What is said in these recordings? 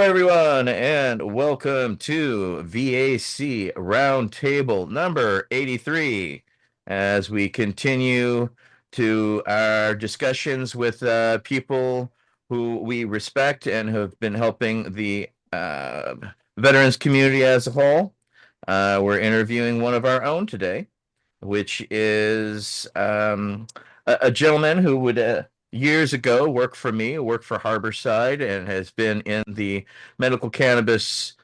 Everyone, and welcome to V.A.C. Roundtable number 83 as we continue to our discussions with people who we respect and who have been helping the veterans community as a whole. We're interviewing one of our own today, which is a gentleman who would years ago worked for me, worked for Harborside, and has been in the medical cannabis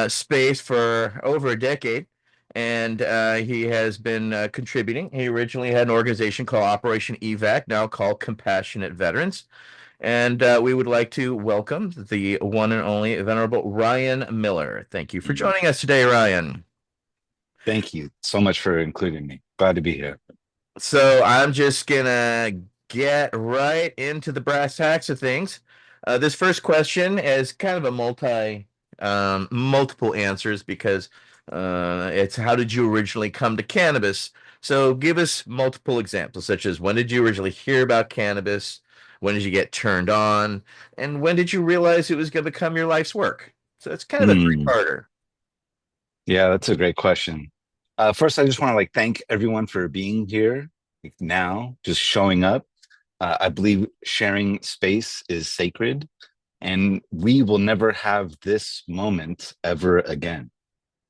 space for over a decade. And he has been contributing. He originally had an organization called Operation EVAC, now called Compassionate Veterans. And we would like to welcome the one and only Venerable Ryan Miller. Thank you for Mhm. joining us today, Ryan. Thank you so much for including me. Glad to be here. So I'm just gonna get right into the brass tacks of things. This first question is kind of a multiple answers because it's how did you originally come to cannabis? So give us multiple examples, such as when did you originally hear about cannabis? When did you get turned on? And when did you realize it was going to become your life's work? So it's kind of a Mm, three-parter. yeah, that's a great question. First, I just want to thank everyone for being here now, just showing up. I believe sharing space is sacred, and we will never have this moment ever again.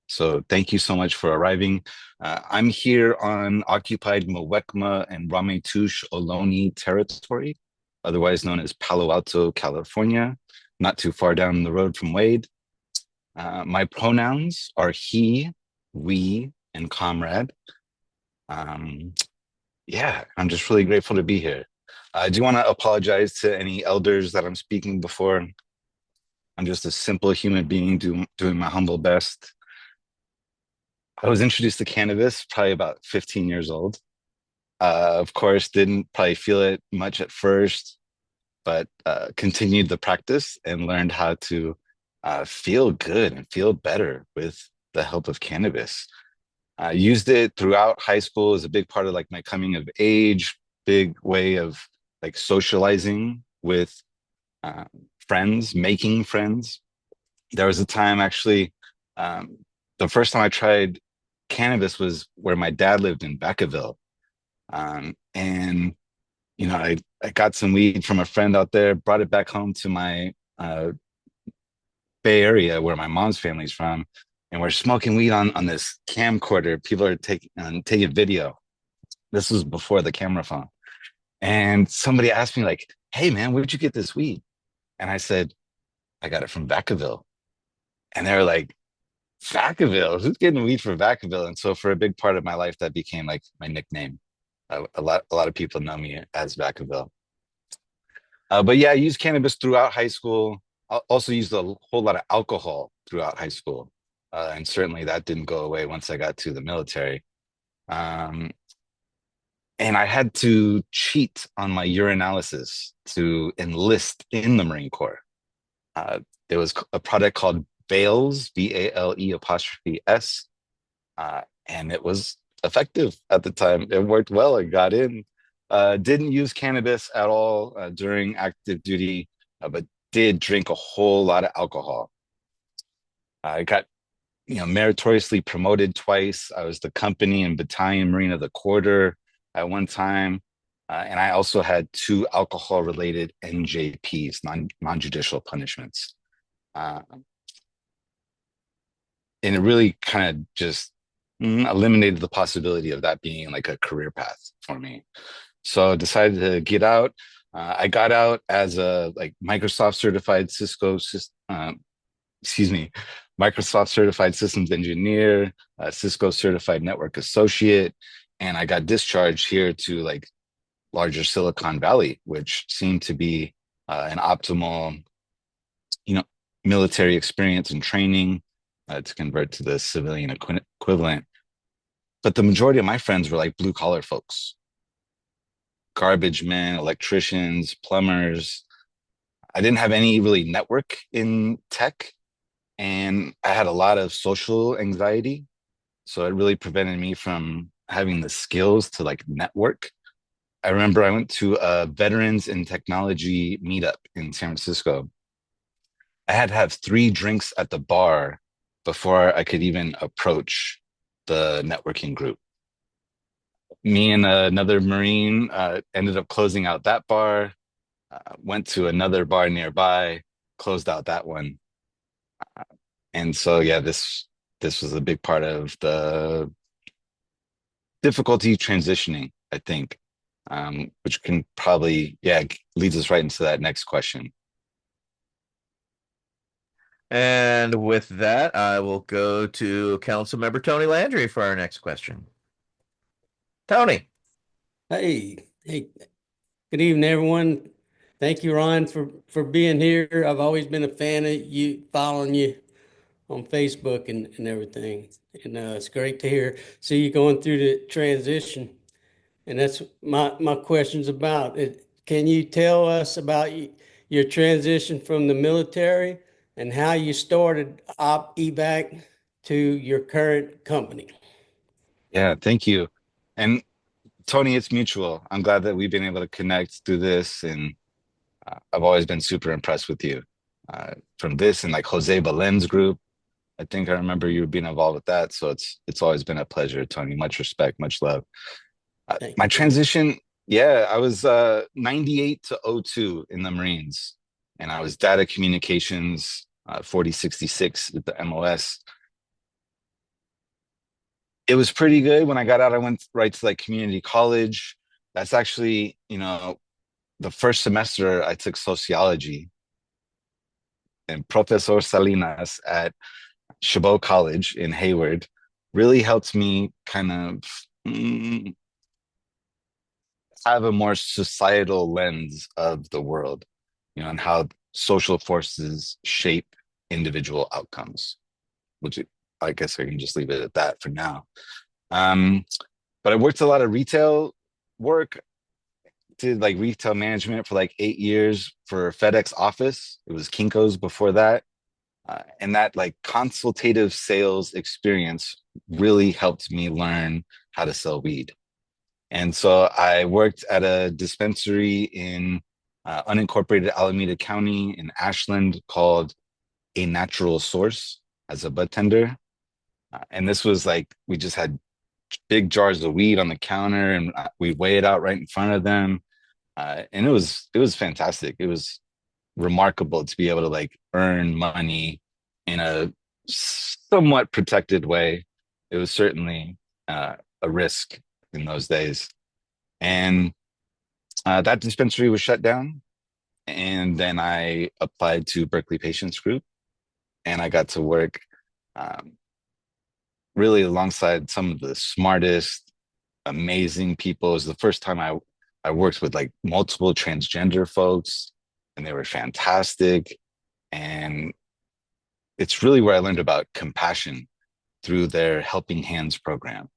So thank you so much for arriving. I'm here on occupied Muwekma and Ramaytush Ohlone territory, otherwise known as Palo Alto, California, not too far down the road from Wade. My pronouns are he, we, and comrade. Um, yeah, I'm just really grateful to be here. I do want to apologize to any elders that I'm speaking before. I'm just a simple human being doing my humble best. I was introduced to cannabis probably about 15 years old. Of course, didn't probably feel it much at first, but continued the practice and learned how to feel good and feel better with the help of cannabis. I used it throughout high school as a big part of my coming of age, big way of socializing with uh, friends, making friends. There was a time actually, um, the first time I tried cannabis was where my dad lived in Vacaville. And I got some weed from a friend out there, brought it back home to my Bay Area where my mom's family's from, and we're smoking weed on this camcorder. People are taking video. This was before the camera phone, and somebody asked me "Hey man, where'd you get this weed?" And I said, "I got it from Vacaville." And they were like, "Vacaville? Who's getting weed from Vacaville?" And so for a big part of my life, that became my nickname. A lot of people know me as Vacaville. But yeah, I used cannabis throughout high school. I also used a whole lot of alcohol throughout high school. And certainly that didn't go away once I got to the military. Um, and I had to cheat on my urinalysis to enlist in the Marine Corps. There was a product called Vales, V-A-L-E apostrophe S, and it was effective at the time. It worked well. It got in. Didn't use cannabis at all during active duty, but did drink a whole lot of alcohol. I got meritoriously promoted twice. I was the company and battalion Marine of the Quarter at one time. And I also had two alcohol related NJPs, non-judicial punishments. Uh, and it really kind of just eliminated the possibility of that being a career path for me. So I decided to get out. I got out as a Microsoft certified excuse me, Microsoft certified systems engineer, Cisco certified network associate, and I got discharged here to larger Silicon Valley, which seemed to be an optimal, you know, military experience and training to convert to the civilian equivalent. But the majority of my friends were blue collar folks, garbage men, electricians, plumbers. I didn't have any really network in tech, and I had a lot of social anxiety. So it really prevented me from having the skills to network. I remember I went to a veterans in technology meetup in San Francisco, I had to have 3 drinks at the bar before I could even approach the networking group. Me and another Marine ended up closing out that bar, went to another bar nearby, closed out that one. And so, yeah, this was a big part of the difficulty transitioning, I think, which can probably, yeah, leads us right into that next question. And with that, I will go to Councilmember Tony Landry for our next question. Tony. Hey, good evening, everyone. Thank you, Ron, for being here. I've always been a fan of you, following you on Facebook and everything. And it's great to see you going through the transition. And that's my question's about it. Can you tell us about your transition from the military and how you started Op EVAC to your current company? Yeah, thank you. And Tony, it's mutual. I'm glad that we've been able to connect through this, and I've always been super impressed with you. From this and like Jose Belen's group, I think I remember you being involved with that. So it's always been a pleasure, Tony. Much respect, much love. Thank My you. transition, yeah, I was 98 to '02 in the Marines, and I was data communications 4066 at the MOS. It was pretty good. When I got out, I went right to like community college. That's actually, the first semester I took sociology, and Professor Salinas at Chabot College in Hayward really helped me kind of have a more societal lens of the world, and how social forces shape individual outcomes, which I guess I can just leave it at that for now. Um, but I worked a lot of retail work, did like retail management for like 8 years for FedEx office. It was Kinko's before that. And that like consultative sales experience really helped me learn how to sell weed. And so I worked at a dispensary in unincorporated Alameda County in Ashland called A Natural Source as a bud tender. And this was like, we just had big jars of weed on the counter, and we weigh it out right in front of them. And it was fantastic. It was remarkable to be able to like earn money in a somewhat protected way. It was certainly a risk in those days. And that dispensary was shut down. And then I applied to Berkeley Patients Group, and I got to work um, really alongside some of the smartest, amazing people. It was the first time I worked with like multiple transgender folks, and they were fantastic. And it's really where I learned about compassion through their Helping Hands program.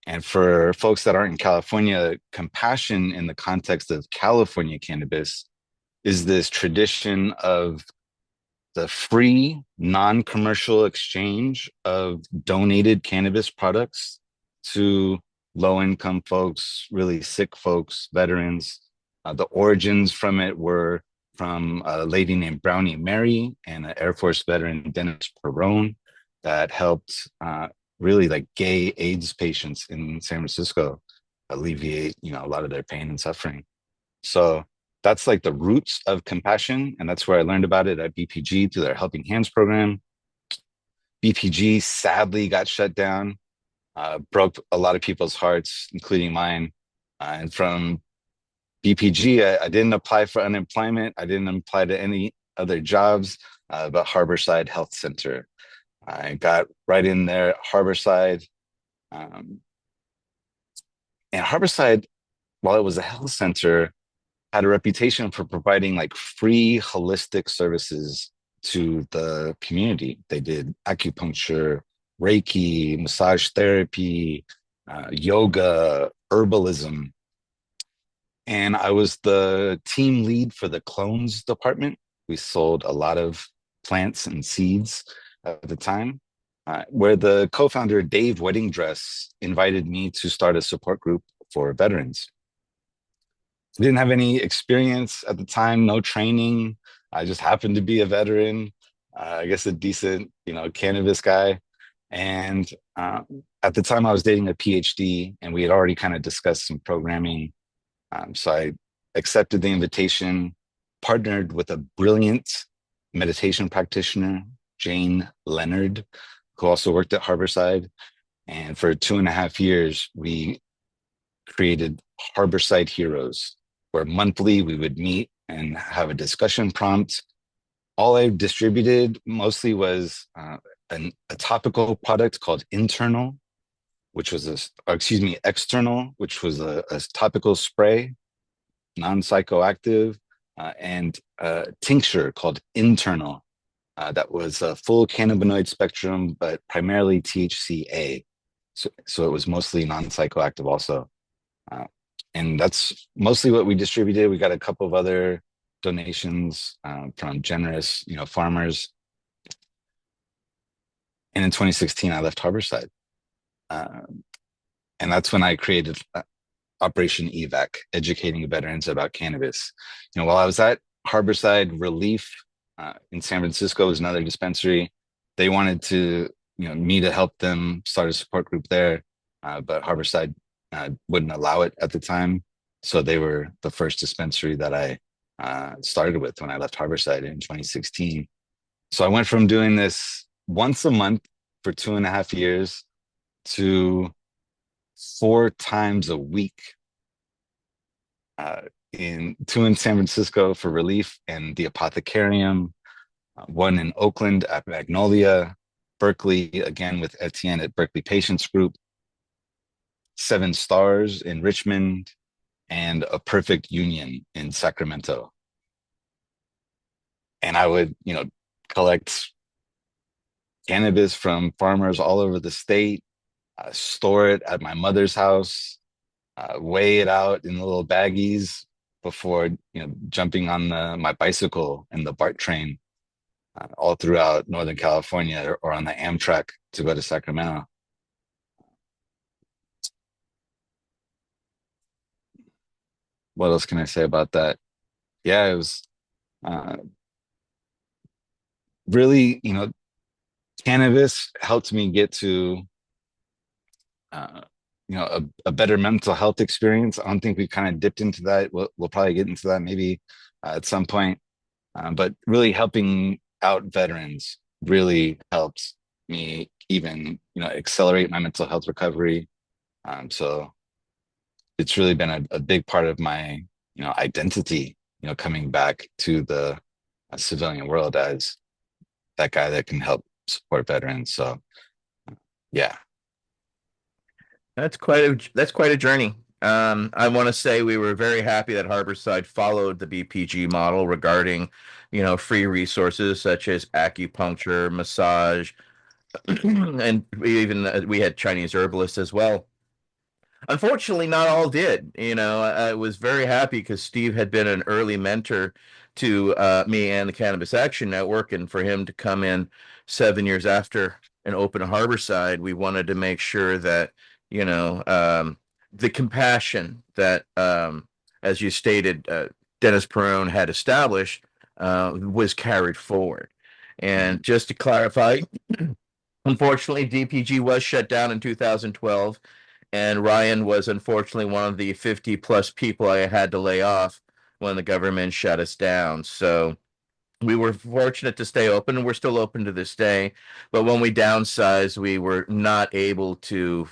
And for folks that aren't in California, compassion in the context of California cannabis is this tradition of the free, non-commercial exchange of donated cannabis products to low-income folks, really sick folks, veterans. The origins from it were from a lady named Brownie Mary and an Air Force veteran, Dennis Perone, that helped really like gay AIDS patients in San Francisco alleviate, a lot of their pain and suffering. So that's like the roots of compassion. And that's where I learned about it at BPG through their Helping Hands program. BPG sadly got shut down, broke a lot of people's hearts, including mine. And from BPG, I didn't apply for unemployment. I didn't apply to any other jobs, but Harborside Health Center. I got right in there at Harborside. Um, and Harborside, while it was a health center, had a reputation for providing like free holistic services to the community. They did acupuncture, Reiki, massage therapy, yoga, herbalism. And I was the team lead for the clones department. We sold a lot of plants and seeds at the time, where the co-founder, Dave Weddingdress, invited me to start a support group for veterans. I didn't have any experience at the time, no training. I just happened to be a veteran. I guess a decent, cannabis guy. And at the time, I was dating a PhD, and we had already kind of discussed some programming. So I accepted the invitation, partnered with a brilliant meditation practitioner, Jane Leonard, who also worked at Harborside. And for 2.5 years, we created Harborside Heroes, where monthly we would meet and have a discussion prompt. All I distributed mostly was a topical product called Internal, which was External, which was a topical spray, non-psychoactive, and a tincture called Internal. That was a full cannabinoid spectrum, but primarily THCA. So it was mostly non-psychoactive also. Uh, and that's mostly what we distributed. We got a couple of other donations from generous, farmers. And in 2016, I left Harborside. Uh, and that's when I created Operation EVAC, educating veterans about cannabis. While I was at Harborside, Relief in San Francisco was another dispensary. They wanted to, me to help them start a support group there, but Harborside wouldn't allow it at the time. So they were the first dispensary that I started with when I left Harborside in 2016. So I went from doing this once a month for 2.5 years to 4 times a week, in San Francisco for Relief and the Apothecarium, one in Oakland at Magnolia, Berkeley again with Etienne at Berkeley Patients Group, 7 Stars in Richmond, and a Perfect Union in Sacramento. And I would, collect cannabis from farmers all over the state, store it at my mother's house, weigh it out in little baggies before jumping on my bicycle and the BART train all throughout Northern California, or on the Amtrak to go to Sacramento. What else can I say about that? Yeah, it was uh, really, cannabis helped me get to uh, a better mental health experience. I don't think we kind of dipped into that. We'll probably get into that maybe at some point. But really helping out veterans really helped me even, accelerate my mental health recovery. So it's really been a big part of my, identity, coming back to the civilian world as that guy that can help support veterans. So yeah. That's quite a journey. I want to say we were very happy that Harborside followed the BPG model regarding, free resources such as acupuncture, massage, and we had Chinese herbalists as well. Unfortunately, not all did. I was very happy because Steve had been an early mentor to me and the Cannabis Action Network, and for him to come in 7 years after and open Harborside, we wanted to make sure that the compassion that, as you stated, Dennis Perone had established was carried forward. And just to clarify, unfortunately, DPG was shut down in 2012, and Ryan was unfortunately one of the 50 plus people I had to lay off when the government shut us down. So we were fortunate to stay open, and we're still open to this day. But when we downsized, we were not able to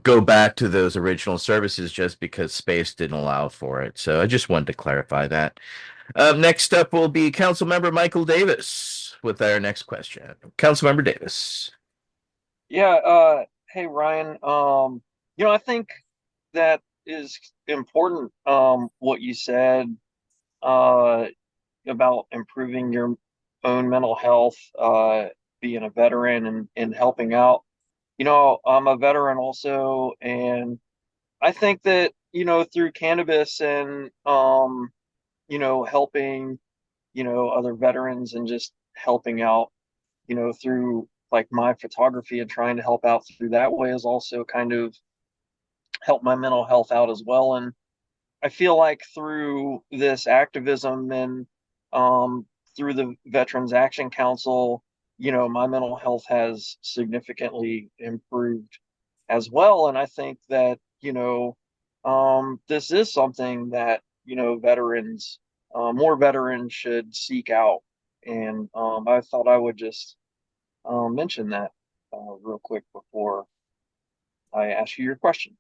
go back to those original services just because space didn't allow for it. So I just wanted to clarify that. Next up will be Councilmember Michael Davis with our next question. Councilmember Davis. Yeah, hey Ryan. I think that is important, what you said, uh, about improving your own mental health, being a veteran and helping out. I'm a veteran also, and I think that, through cannabis and, helping, other veterans and just helping out, through like my photography and trying to help out through that way is also kind of help my mental health out as well. And I feel like through this activism and through the Veterans Action Council, my mental health has significantly improved as well. And I think that, this is something that, veterans, more veterans should seek out. And I thought I would just mention that real quick before I ask you your question.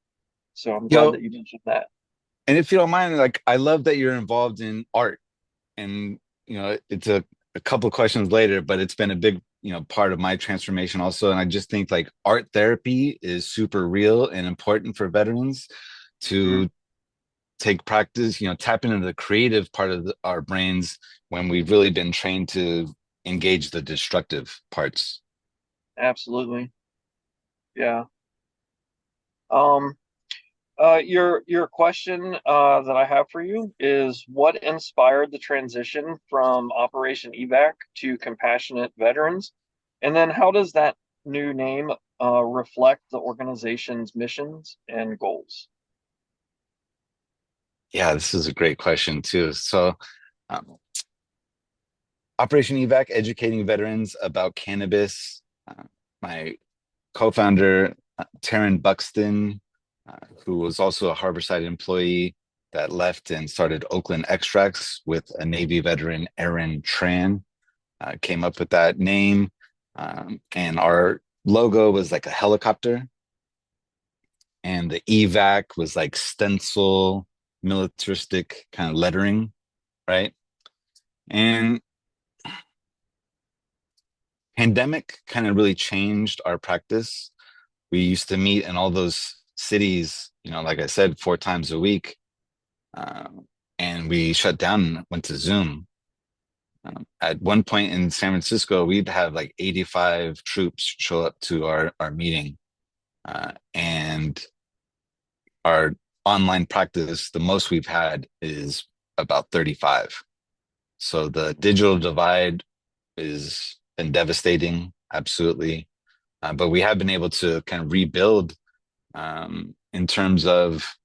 So I'm glad Yo, that you mentioned that. and if you don't mind, like I love that you're involved in art, and it's a couple of questions later, but it's been a big part of my transformation also. And I just think like art therapy is super real and important for veterans Mhm. to take practice, tap into the creative part of our brains when we've really been trained to engage the destructive parts. Absolutely. Yeah. Um, your question that I have for you is what inspired the transition from Operation EVAC to Compassionate Veterans? And then how does that new name reflect the organization's missions and goals? Yeah, this is a great question too. So, um, Operation EVAC, educating veterans about cannabis. My co-founder, Taryn Buxton, who was also a Harborside employee that left and started Oakland Extracts with a Navy veteran, Aaron Tran, came up with that name. And our logo was like a helicopter, and the EVAC was like stencil, militaristic kind of lettering, right? And pandemic kind of really changed our practice. We used to meet in all those cities, like I said, 4 times a week. And we shut down and went to Zoom. At one point in San Francisco, we'd have like 85 troops show up to our meeting. And our online practice, the most we've had is about 35. So the digital divide is been devastating, absolutely. But we have been able to kind of rebuild in terms of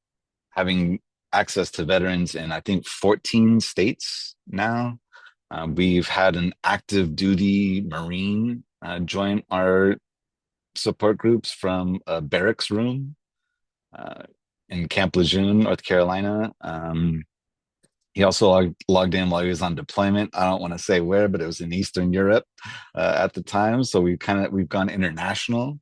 having access to veterans in, I think, 14 states now. We've had an active duty Marine join our support groups from a barracks room uh, in Camp Lejeune, North Carolina. He also logged in while he was on deployment. I don't want to say where, but it was in Eastern Europe at the time. So we've gone international.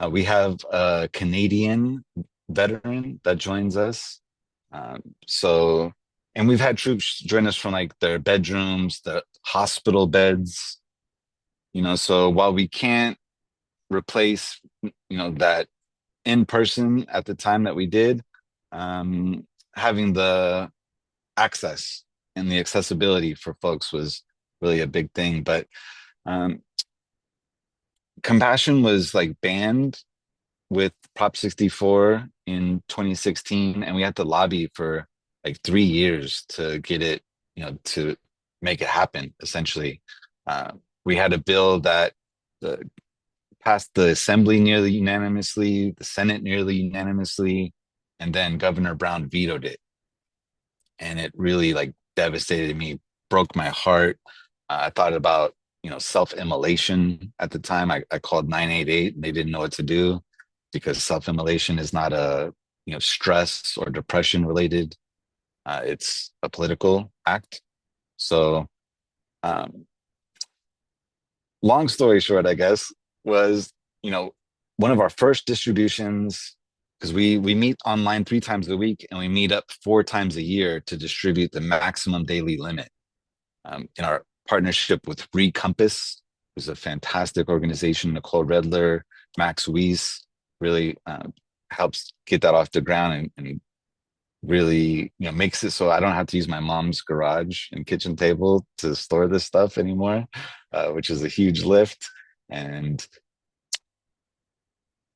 We have a Canadian veteran that joins us. So, and we've had troops join us from like their bedrooms, the hospital beds. So while we can't replace, that in person at the time that we did, having the access and the accessibility for folks was really a big thing. But um, compassion was like banned with Prop 64 in 2016, and we had to lobby for like 3 years to get it, to make it happen, essentially. We had a bill that the, passed the Assembly nearly unanimously, the Senate nearly unanimously, and then Governor Brown vetoed it. And it really like devastated me, broke my heart. I thought about, self-immolation at the time. I called 988 and they didn't know what to do because self-immolation is not a, stress or depression related. It's a political act. So, um, long story short, I guess, was, you know, one of our first distributions, because we meet online 3 times a week and we meet up 4 times a year to distribute the maximum daily limit. In our partnership with Recompass, who's a fantastic organization, Nicole Redler, Max Weiss, really helps get that off the ground and really, makes it so I don't have to use my mom's garage and kitchen table to store this stuff anymore, which is a huge lift. And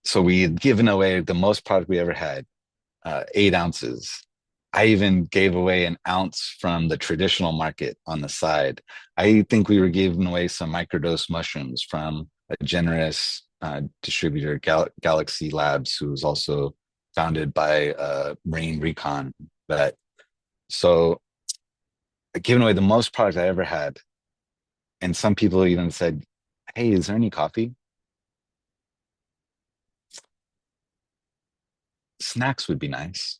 so we had given away the most product we ever had, 8 ounces. I even gave away an ounce from the traditional market on the side. I think we were giving away some microdose mushrooms from a generous distributor, Galaxy Labs, who was also founded by Marine Recon vet. So, giving away the most product I ever had. And some people even said, "Hey, is there any coffee? Snacks would be nice.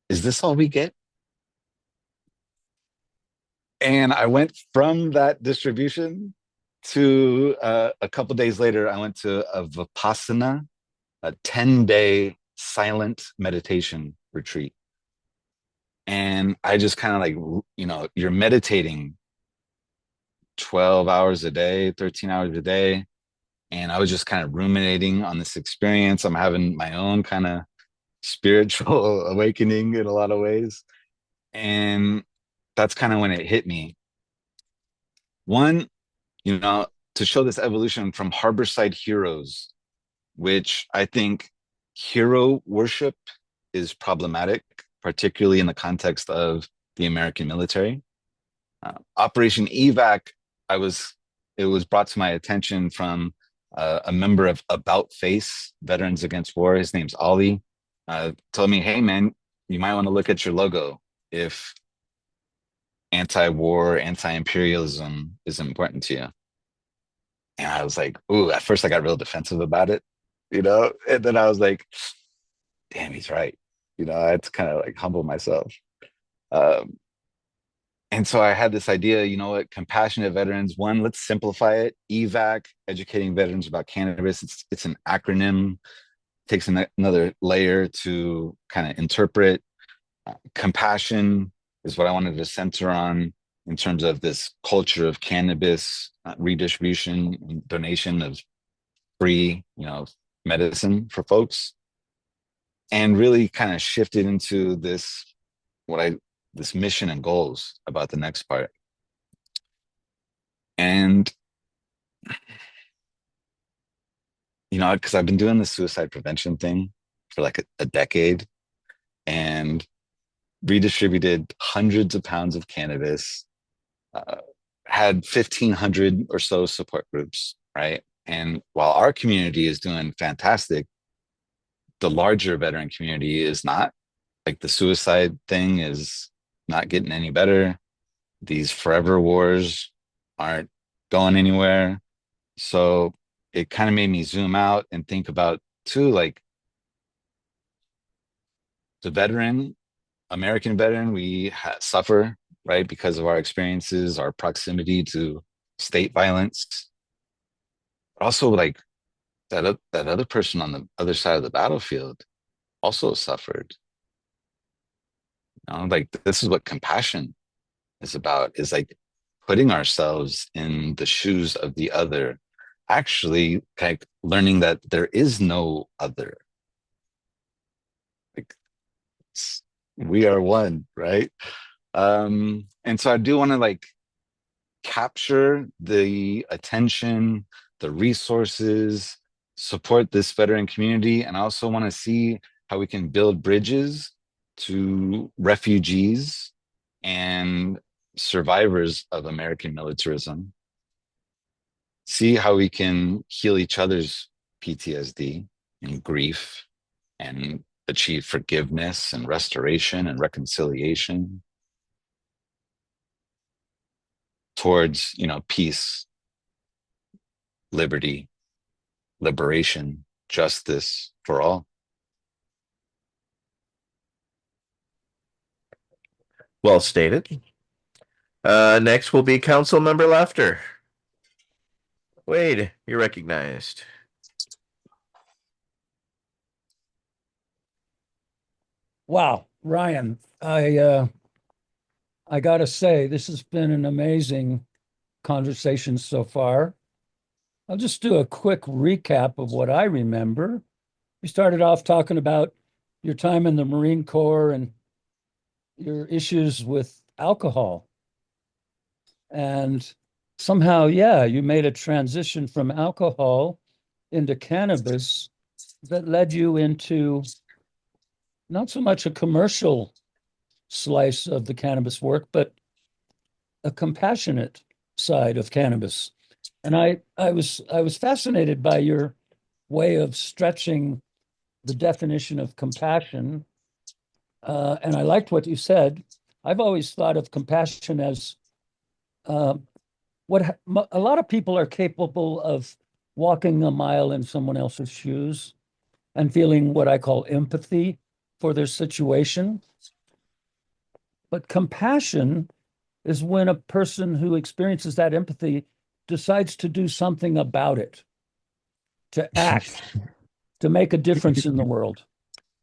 Is this all we get?" And I went from that distribution to a couple days later, I went to a Vipassana, a 10-day silent meditation retreat. And I just kind of like, you're meditating 12 hours a day, 13 hours a day. And I was just kind of ruminating on this experience. I'm having my own kind of spiritual awakening in a lot of ways. And that's kind of when it hit me. One, you know, to show this evolution from harborside heroes, which I think hero worship is problematic, particularly in the context of the American military. Operation EVAC, I was it was brought to my attention from a member of About Face, Veterans Against War. His name's Ollie. Told me, "Hey man, you might want to look at your logo if anti-war, anti-imperialism is important to you." And I was like, "Ooh!" At first, I got real defensive about it, and then I was like, "Damn, he's right." I had to kind of like humble myself. Um, And so I had this idea, what, compassionate veterans. One, let's simplify it. EVAC, educating veterans about cannabis. It's an acronym, takes another layer to kind of interpret. Compassion is what I wanted to center on in terms of this culture of cannabis redistribution and donation of free, medicine for folks, and really kind of shifted into what I this mission and goals about the next part. And because I've been doing the suicide prevention thing for like a decade and redistributed hundreds of pounds of cannabis, uh, had 1,500 or so support groups, right? And while our community is doing fantastic, the larger veteran community is not. Like the suicide thing is not getting any better. These forever wars aren't going anywhere. So it kind of made me zoom out and think about too, like the American veteran, we suffer, right, because of our experiences, our proximity to state violence. But also, like that other person on the other side of the battlefield also suffered. Like this is what compassion is about, is like putting ourselves in the shoes of the other, actually kind of learning that there is no other. Like we are one, right? And so I do want to like capture the attention, the resources, support this veteran community, and I also want to see how we can build bridges to refugees and survivors of American militarism. See how we can heal each other's PTSD and grief and achieve forgiveness and restoration and reconciliation towards, peace, liberty, liberation, justice for all. Well stated. Next will be Council Member Laughter. Wade, you're recognized. Wow, Ryan, I gotta say, this has been an amazing conversation so far. I'll just do a quick recap of what I remember. We started off talking about your time in the Marine Corps and your issues with alcohol. And somehow, yeah, you made a transition from alcohol into cannabis that led you into not so much a commercial slice of the cannabis work, but a compassionate side of cannabis. And I was fascinated by your way of stretching the definition of compassion. And I liked what you said. I've always thought of compassion as A lot of people are capable of walking a mile in someone else's shoes and feeling what I call empathy for their situation. But compassion is when a person who experiences that empathy decides to do something about it, to act, to make a difference in the world.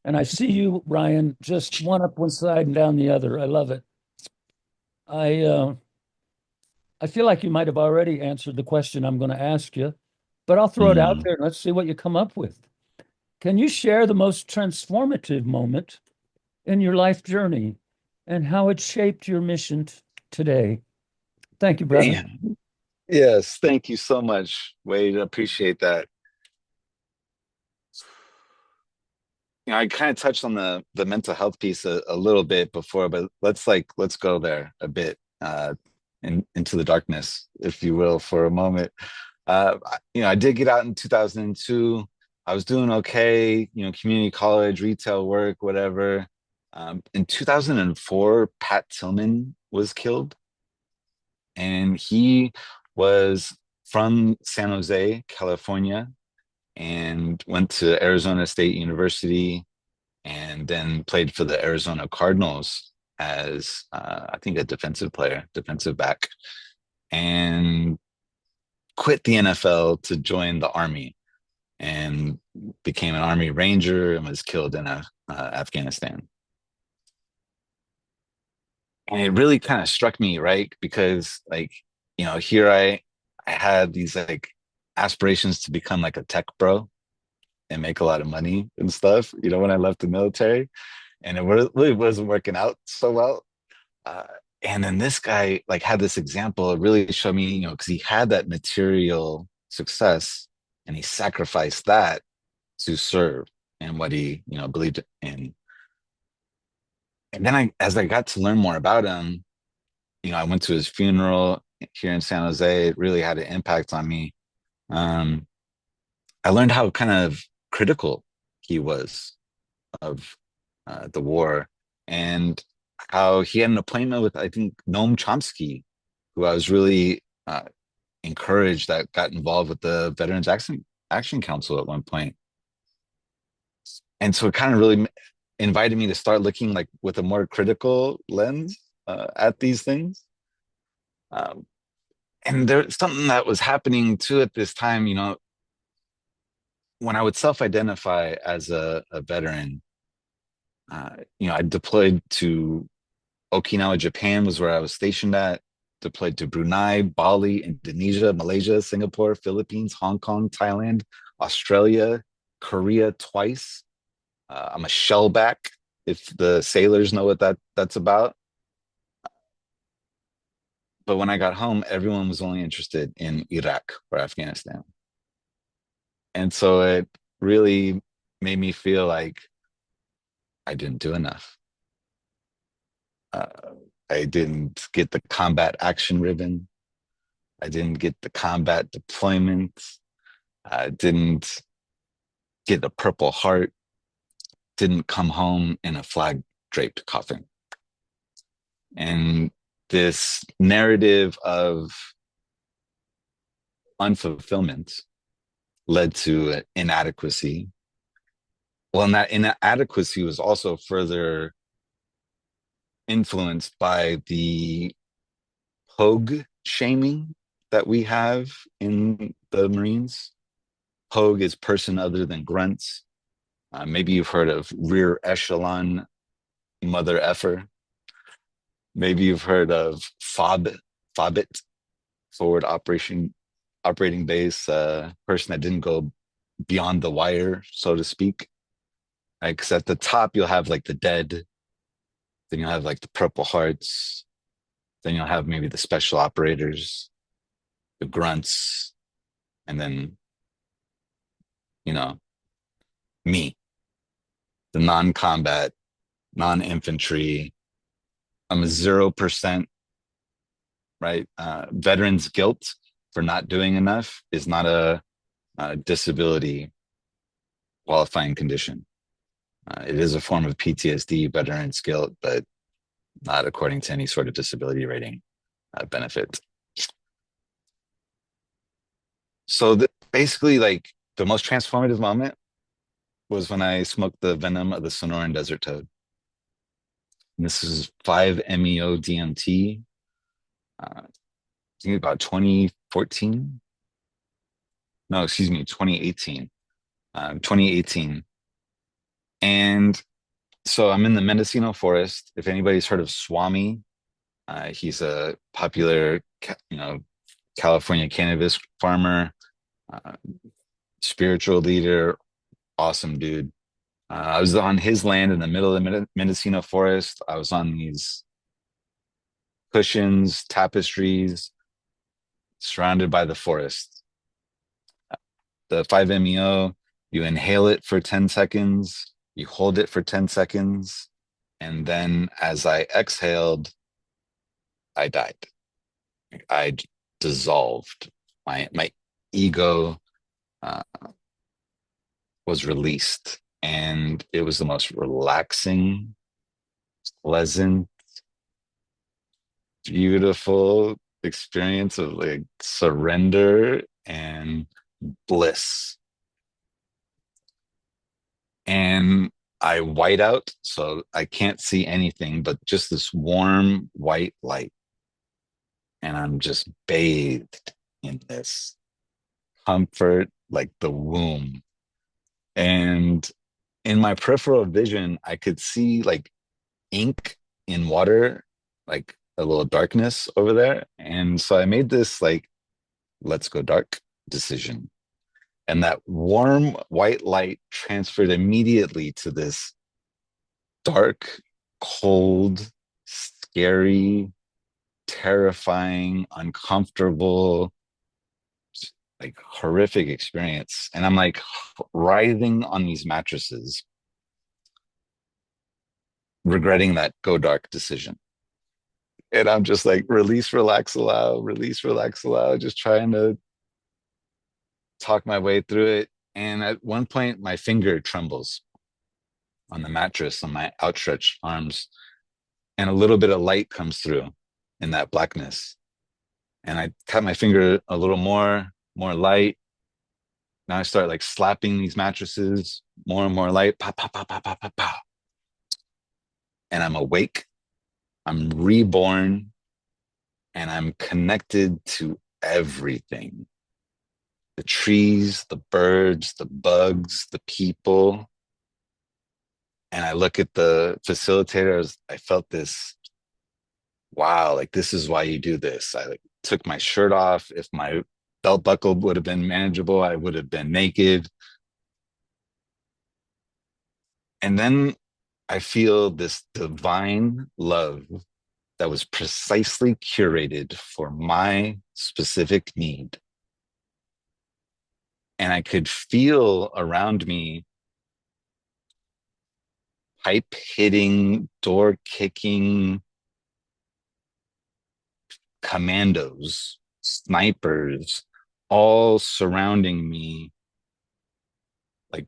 And I see you, Ryan, just one up one side and down the other. I love it. I feel like you might have already answered the question I'm going to ask you, but I'll throw it out there and let's see what you come up with. Can you share the most transformative moment in your life journey and how it shaped your mission today? Thank you, brother. Damn. Yes, thank you so much, Wade. Appreciate that. I kind of touched on the mental health piece a little bit before, but let's go there a bit into the darkness, if you will, for a moment. I did get out in 2002. I was doing okay, community college, retail work, whatever. In 2004, Pat Tillman was killed, and he was from San Jose, California, and went to Arizona State University, and then played for the Arizona Cardinals as I think a defensive player, defensive back, and quit the NFL to join the Army and became an Army Ranger and was killed in Afghanistan. And it really kind of struck me, right? Because here I had these aspirations to become like a tech bro and make a lot of money and stuff, when I left the military, and it really wasn't working out so well. And then this guy had this example. It really showed me, because he had that material success and he sacrificed that to serve and what he, believed in. And then as I got to learn more about him, I went to his funeral here in San Jose. It really had an impact on me. I learned how kind of critical he was of the war, and how he had an appointment with, I think, Noam Chomsky, who I was really encouraged that got involved with the Veterans Action Council at one point. And so it kind of really invited me to start looking with a more critical lens at these things. And there's something that was happening too at this time, when I would self-identify as a veteran. I deployed to Okinawa, Japan was where I was stationed at, deployed to Brunei, Bali, Indonesia, Malaysia, Singapore, Philippines, Hong Kong, Thailand, Australia, Korea twice. I'm a shellback, if the sailors know what that's about. But when I got home, everyone was only interested in Iraq or Afghanistan. And so it really made me feel like I didn't do enough. I didn't get the combat action ribbon. I didn't get the combat deployment. I didn't get a Purple Heart. Didn't come home in a flag draped coffin. And this narrative of unfulfillment led to inadequacy. Well, and that inadequacy was also further influenced by the pogue shaming that we have in the Marines. Pogue is person other than grunts. Maybe you've heard of rear echelon mother effer. Maybe you've heard of FOBIT, forward operating base, person that didn't go beyond the wire, so to speak. Because at the top, you'll have the dead, then you'll have the Purple Hearts, then you'll have maybe the special operators, the grunts, and then, me, the non-combat, non-infantry. I'm a 0%, right? Veterans' guilt for not doing enough is not a disability qualifying condition. It is a form of PTSD, veterans' guilt, but not according to any sort of disability rating benefit. So basically, like the most transformative moment was when I smoked the venom of the Sonoran desert toad. And this is 5-MeO DMT. I think about 2014. No, excuse me, 2018. 2018. And so I'm in the Mendocino forest. If anybody's heard of Swami, he's a popular, California cannabis farmer, uh, spiritual leader, awesome dude. I was on his land in the middle of the Mendocino forest. I was on these cushions, tapestries, surrounded by the forest. The 5-MeO, you inhale it for 10 seconds, you hold it for 10 seconds, and then as I exhaled, I died. I dissolved. My ego uh, was released, and it was the most relaxing, pleasant, beautiful experience of like surrender and bliss. And I white out, so I can't see anything but just this warm white light. And I'm just bathed in this comfort, like the womb. And in my peripheral vision, I could see like ink in water, like a little darkness over there. And so I made this like, let's go dark decision. And that warm white light transferred immediately to this dark, cold, scary, terrifying, uncomfortable, like horrific experience. And I'm like writhing on these mattresses, regretting that go dark decision. And I'm just like, release, relax, allow, release, relax, allow, just trying to talk my way through it. And at one point, my finger trembles on the mattress on my outstretched arms, and a little bit of light comes through in that blackness. And I tap my finger a little more light. Now I start like slapping these mattresses, more and more light, pop, pop, pop, pop, pop, pop, pop. And I'm awake, I'm reborn, and I'm connected to everything: the trees, the birds, the bugs, the people. And I look at the facilitator, I felt this, wow, like this is why you do this. I like took my shirt off. If my belt buckle would have been manageable, I would have been naked. And then I feel this divine love that was precisely curated for my specific need. And I could feel around me pipe hitting, door kicking commandos, snipers, all surrounding me, like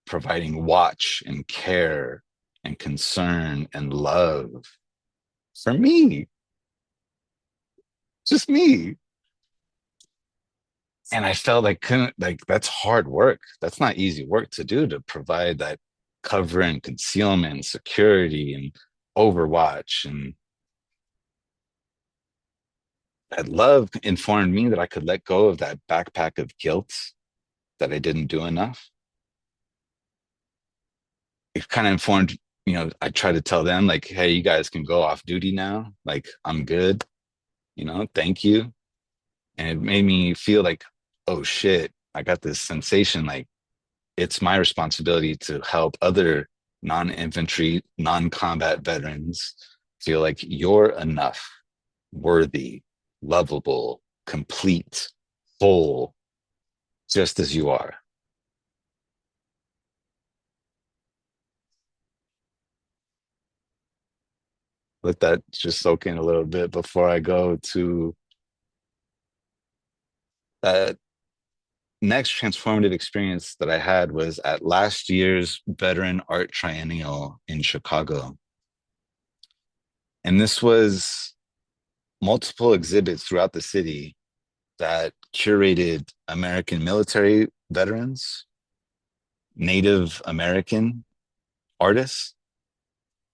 providing watch and care and concern and love for me, just me. And I felt like couldn't, like that's hard work. That's not easy work to do, to provide that cover and concealment and security and overwatch. And that love informed me that I could let go of that backpack of guilt that I didn't do enough. It kind of informed, I try to tell them like, hey, you guys can go off duty now. Like, I'm good, thank you. And it made me feel like, oh shit, I got this sensation like it's my responsibility to help other non-infantry, non-combat veterans feel like you're enough, worthy, lovable, complete, whole, just as you are. Let that just soak in a little bit before I go to that next transformative experience that I had was at last year's Veteran Art Triennial in Chicago. And this was multiple exhibits throughout the city that curated American military veterans, Native American artists,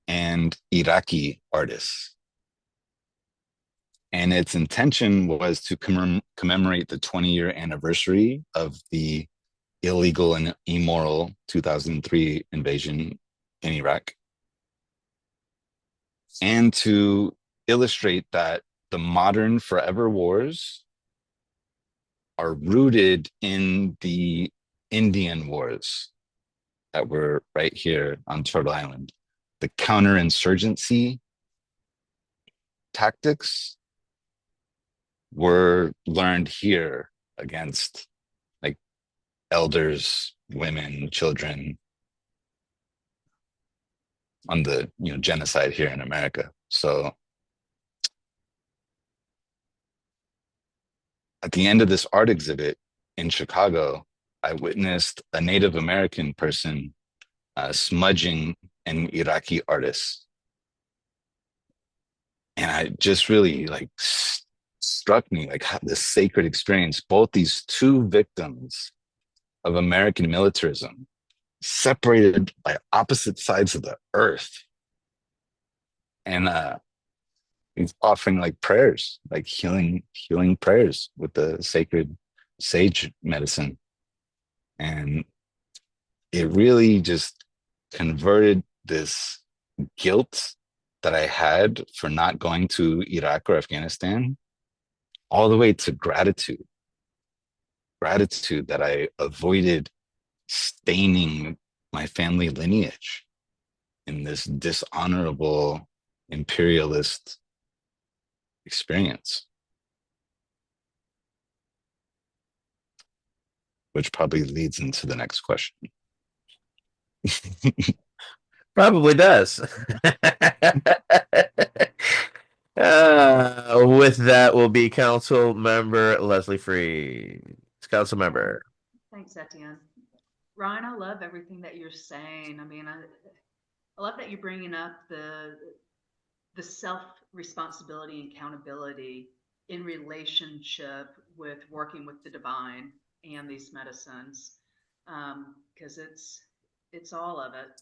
and Iraqi artists. And its intention was to commemorate the 20-year anniversary of the illegal and immoral 2003 invasion in Iraq, and to illustrate that the modern forever wars are rooted in the Indian wars that were right here on Turtle Island. The counterinsurgency tactics were learned here against like elders, women, children on the genocide here in America. So at the end of this art exhibit in Chicago, I witnessed a Native American person smudging an Iraqi artist. And I just really struck me like this sacred experience, both these two victims of American militarism, separated by opposite sides of the earth. And he's offering like prayers, like healing prayers with the sacred sage medicine. And it really just converted this guilt that I had for not going to Iraq or Afghanistan all the way to gratitude that I avoided staining my family lineage in this dishonorable imperialist experience, which probably leads into the next question. Probably does. With that will be Council Member Leslie Free. Council Member. Thanks, Etienne. Ryan, I love everything that you're saying. I mean, I love that you're bringing up the self-responsibility and accountability in relationship with working with the divine and these medicines, because it's all of it.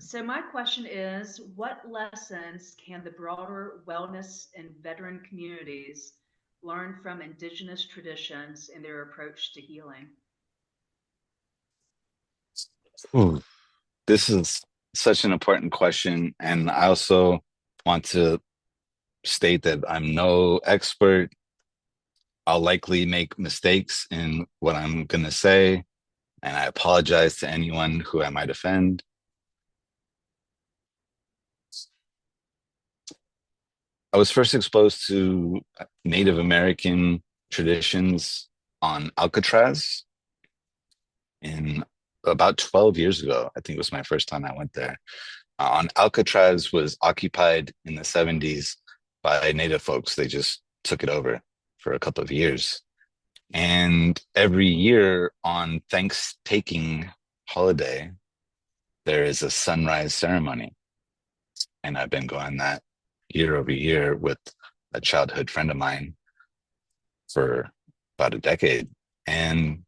So my question is, what lessons can the broader wellness and veteran communities learn from indigenous traditions in their approach to healing? Ooh, this is such an important question. And I also want to state that I'm no expert. I'll likely make mistakes in what I'm going to say, and I apologize to anyone who I might offend. I was first exposed to Native American traditions on Alcatraz in about 12 years ago. I think it was my first time I went there. On Alcatraz was occupied in the 70s by Native folks. They just took it over for a couple of years. And every year on Thanksgiving holiday, there is a sunrise ceremony. And I've been going that year over year with a childhood friend of mine for about a decade. And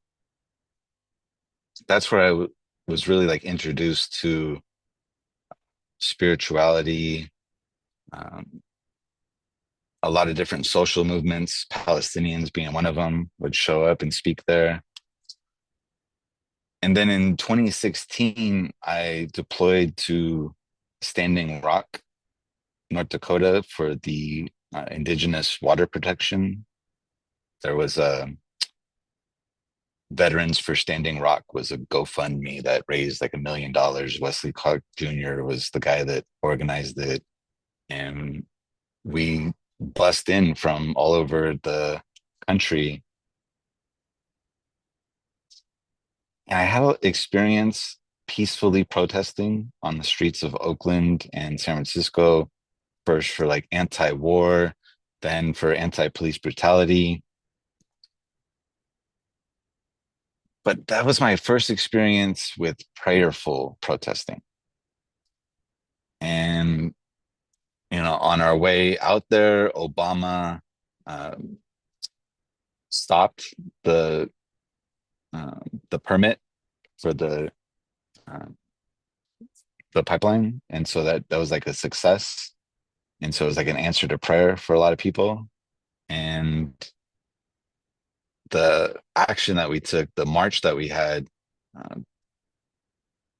that's where I was really like introduced to spirituality, a lot of different social movements, Palestinians being one of them, would show up and speak there. And then in 2016, I deployed to Standing Rock, North Dakota, for the indigenous water protection. There was a Veterans for Standing Rock was a GoFundMe that raised like $1 million. Wesley Clark Jr. was the guy that organized it. And we bussed in from all over the country. And I had experience peacefully protesting on the streets of Oakland and San Francisco, first for like anti-war, then for anti-police brutality. But that was my first experience with prayerful protesting. And, on our way out there, Obama stopped the permit for um, the pipeline, and so that was like a success, and so it was like an answer to prayer for a lot of people. And the action that we took, the march that we had, um,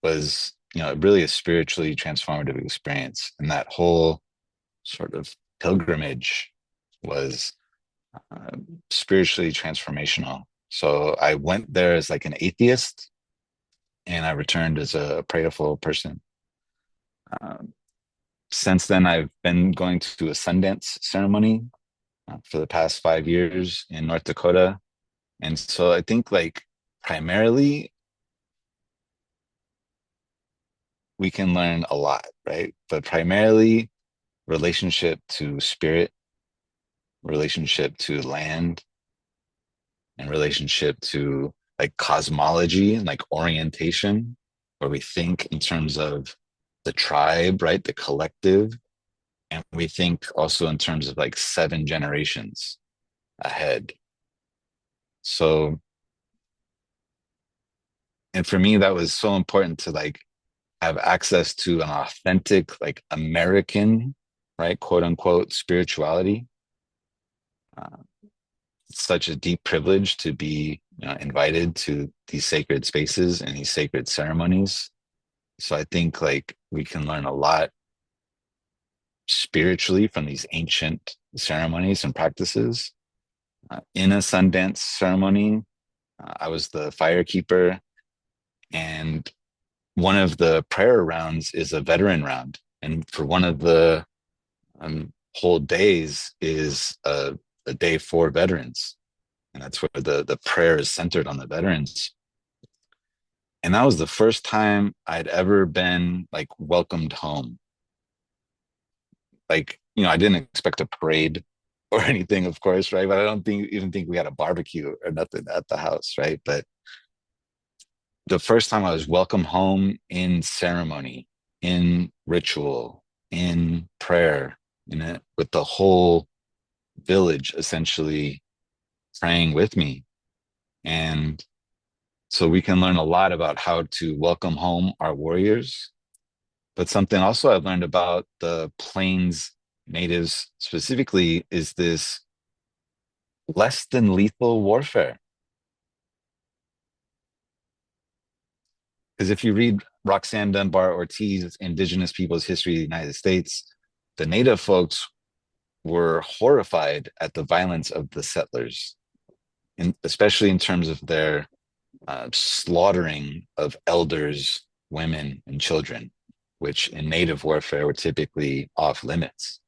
was really a spiritually transformative experience, and that whole sort of pilgrimage was uh, spiritually transformational. So I went there as like an atheist, and I returned as a prayerful person. Um, since then, I've been going to a Sundance ceremony for the past 5 years in North Dakota. And so I think like primarily we can learn a lot, right? But primarily relationship to spirit, relationship to land, and relationship to like cosmology and like orientation, where we think in terms of the tribe, right? The collective. And we think also in terms of like 7 generations ahead. So, and for me, that was so important to like have access to an authentic, like American, right, quote unquote, spirituality. Uh, it's such a deep privilege to be invited to these sacred spaces and these sacred ceremonies. So I think like we can learn a lot spiritually from these ancient ceremonies and practices. In a Sundance ceremony, I was the firekeeper, and one of the prayer rounds is a veteran round. And for one of the whole days is a day for veterans. And that's where the prayer is centered on the veterans. And that was the first time I'd ever been like welcomed home. Like, I didn't expect a parade or anything, of course, right? But I don't even think we had a barbecue or nothing at the house, right? But the first time I was welcome home in ceremony, in ritual, in prayer, with the whole village essentially praying with me. And so we can learn a lot about how to welcome home our warriors. But something also I've learned about the Plains natives specifically is this less than lethal warfare. Because if you read Roxanne Dunbar Ortiz's Indigenous Peoples' History of the United States, the native folks were horrified at the violence of the settlers, especially in terms of their slaughtering of elders, women, and children, which in native warfare were typically off limits.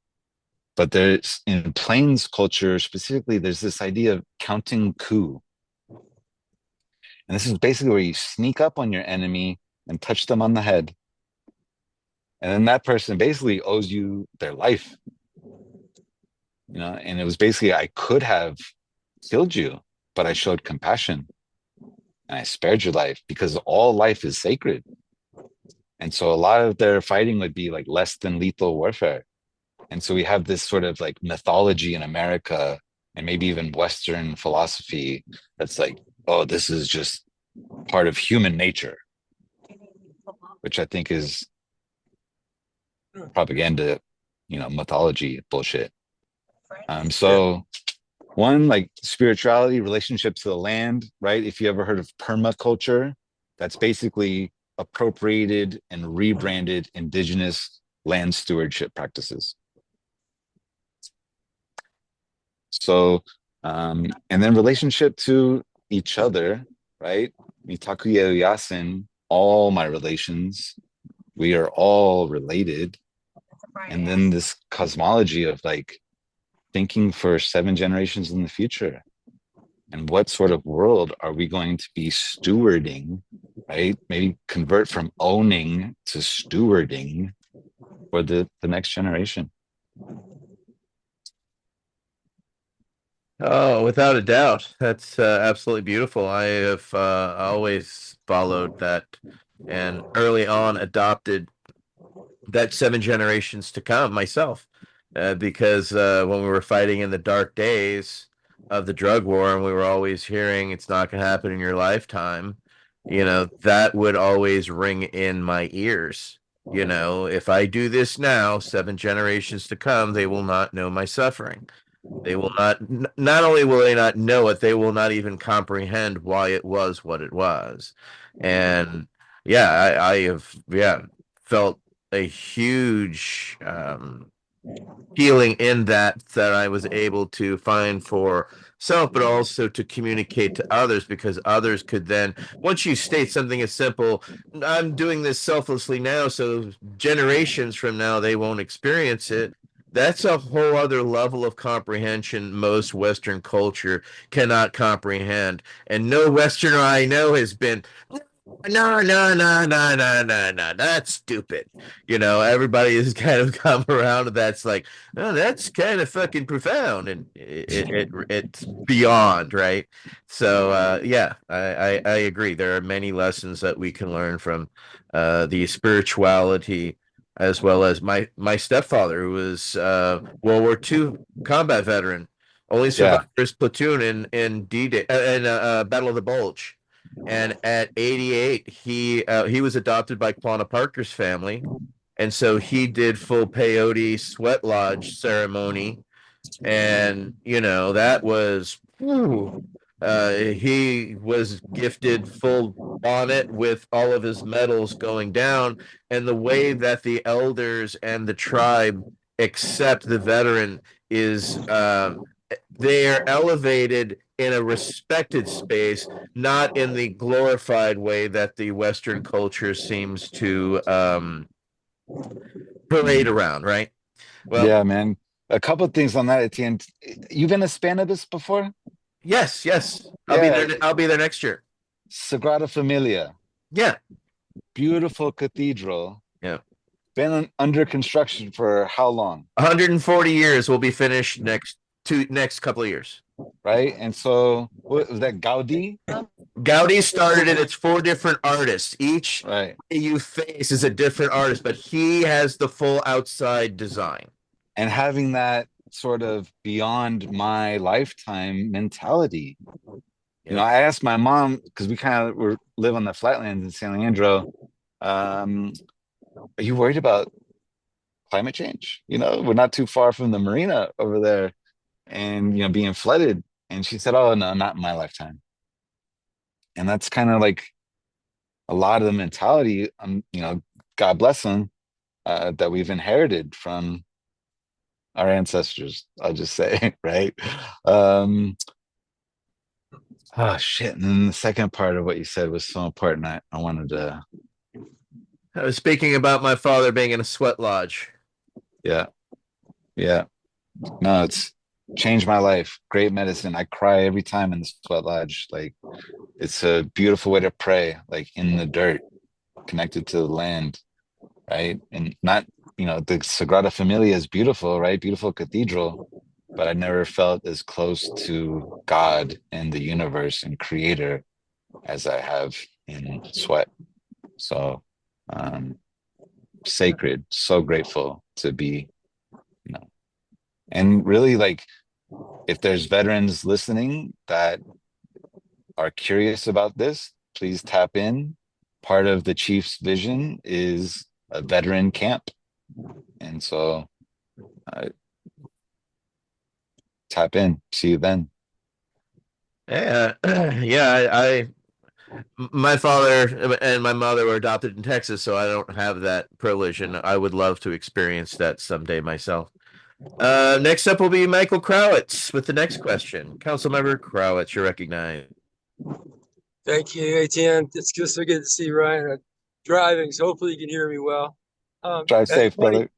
But there's, in Plains culture specifically, there's this idea of counting coup. And this is basically where you sneak up on your enemy and touch them on the head. And then that person basically owes you their life. And it was basically, I could have killed you, but I showed compassion and I spared your life because all life is sacred. And so a lot of their fighting would be like less than lethal warfare. And so we have this sort of like mythology in America and maybe even Western philosophy that's like, oh, this is just part of human nature, which I think is propaganda, mythology bullshit. So one, like spirituality, relationship to the land, right? If you ever heard of permaculture, that's basically appropriated and rebranded indigenous land stewardship practices. So, and then relationship to each other, right? Mitakuye Yasin, all my relations, we are all related. And then this cosmology of like thinking for 7 generations in the future. And what sort of world are we going to be stewarding, right? Maybe convert from owning to stewarding for the next generation. Oh, without a doubt. That's absolutely beautiful. I have always followed that and early on adopted that 7 generations to come myself, because when we were fighting in the dark days, of the drug war, and we were always hearing it's not going to happen in your lifetime, that would always ring in my ears. If I do this now, 7 generations to come, they will not know my suffering. They will not only will they not know it, they will not even comprehend why it was what it was. And yeah, I have, yeah, felt a huge healing in that I was able to find for self, but also to communicate to others, because others could then, once you state something as simple, I'm doing this selflessly now, so generations from now they won't experience it. That's a whole other level of comprehension most Western culture cannot comprehend. And no Westerner I know has been, no, no, no, no, no, no, no. That's stupid. Everybody has kind of come around to that's like, oh, that's kind of fucking profound, and it's beyond, right? So yeah, I agree. There are many lessons that we can learn from the spirituality, as well as my stepfather, who was World War II combat veteran, only Yeah. survived his platoon in D-Day, in Battle of the Bulge. And at 88, he was adopted by Quanah Parker's family, and so he did full peyote sweat lodge ceremony, and that was, whew, he was gifted full bonnet with all of his medals going down, and the way that the elders and the tribe accept the veteran is they're elevated in a respected space, not in the glorified way that the Western culture seems to parade around, right? Well, Yeah, man. A couple of things on that, Etienne. You've been to Cannabis before? yes, yes. I'll be Yeah. there. I'll be there next year. Sagrada Familia, Yeah, beautiful cathedral. yeah. Been under construction for how long? 140 years will be finished next couple of years. Right? And so, what was that, Gaudi? Gaudi started it. It's 4 different artists. Each Right. you face is a different artist, but he has the full outside design. And having that sort of beyond my lifetime mentality. I asked my mom, because we kind of live on the flatlands in San Leandro. Are you worried about climate change? We're not too far from the marina over there, and being flooded. And she said, "Oh no, not in my lifetime." And that's kind of like a lot of the mentality, God bless them, that we've inherited from our ancestors, I'll just say, right? Oh shit. And then the second part of what you said was so important. I wanted to. I was speaking about my father being in a sweat lodge. Yeah. Yeah. No, it's changed my life. Great medicine. I cry every time in the sweat lodge. Like, it's a beautiful way to pray, like in the dirt, connected to the land, right? And not, the Sagrada Familia is beautiful, right? Beautiful cathedral, but I never felt as close to God and the universe and creator as I have in sweat. So, sacred, so grateful to be, and really, like, if there's veterans listening that are curious about this, please tap in. Part of the Chief's vision is a veteran camp. And so tap in. See you then. Yeah, yeah. My father and my mother were adopted in Texas, so I don't have that privilege, and I would love to experience that someday myself. Next up will be Michael Crowitz with the next question. Councilmember Crowitz, you're recognized. Thank you, Etienne. It's just so good to see you, Ryan. I'm driving, so hopefully you can hear me well. Drive safe, brother.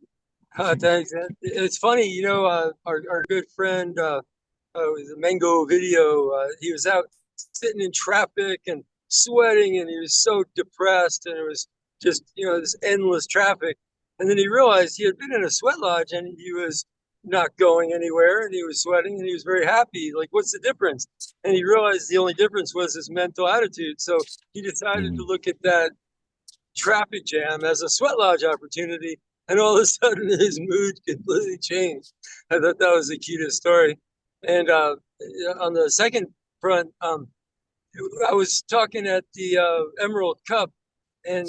Thanks. It's funny, our good friend, the Mango video, he was out sitting in traffic and sweating, and he was so depressed, and it was just, this endless traffic. And then he realized he had been in a sweat lodge and he was not going anywhere, and he was sweating and he was very happy. Like, what's the difference? And he realized the only difference was his mental attitude. So he decided to look at that traffic jam as a sweat lodge opportunity, and all of a sudden his mood completely changed. I thought that was the cutest story. And on the second front, I was talking at the Emerald Cup, and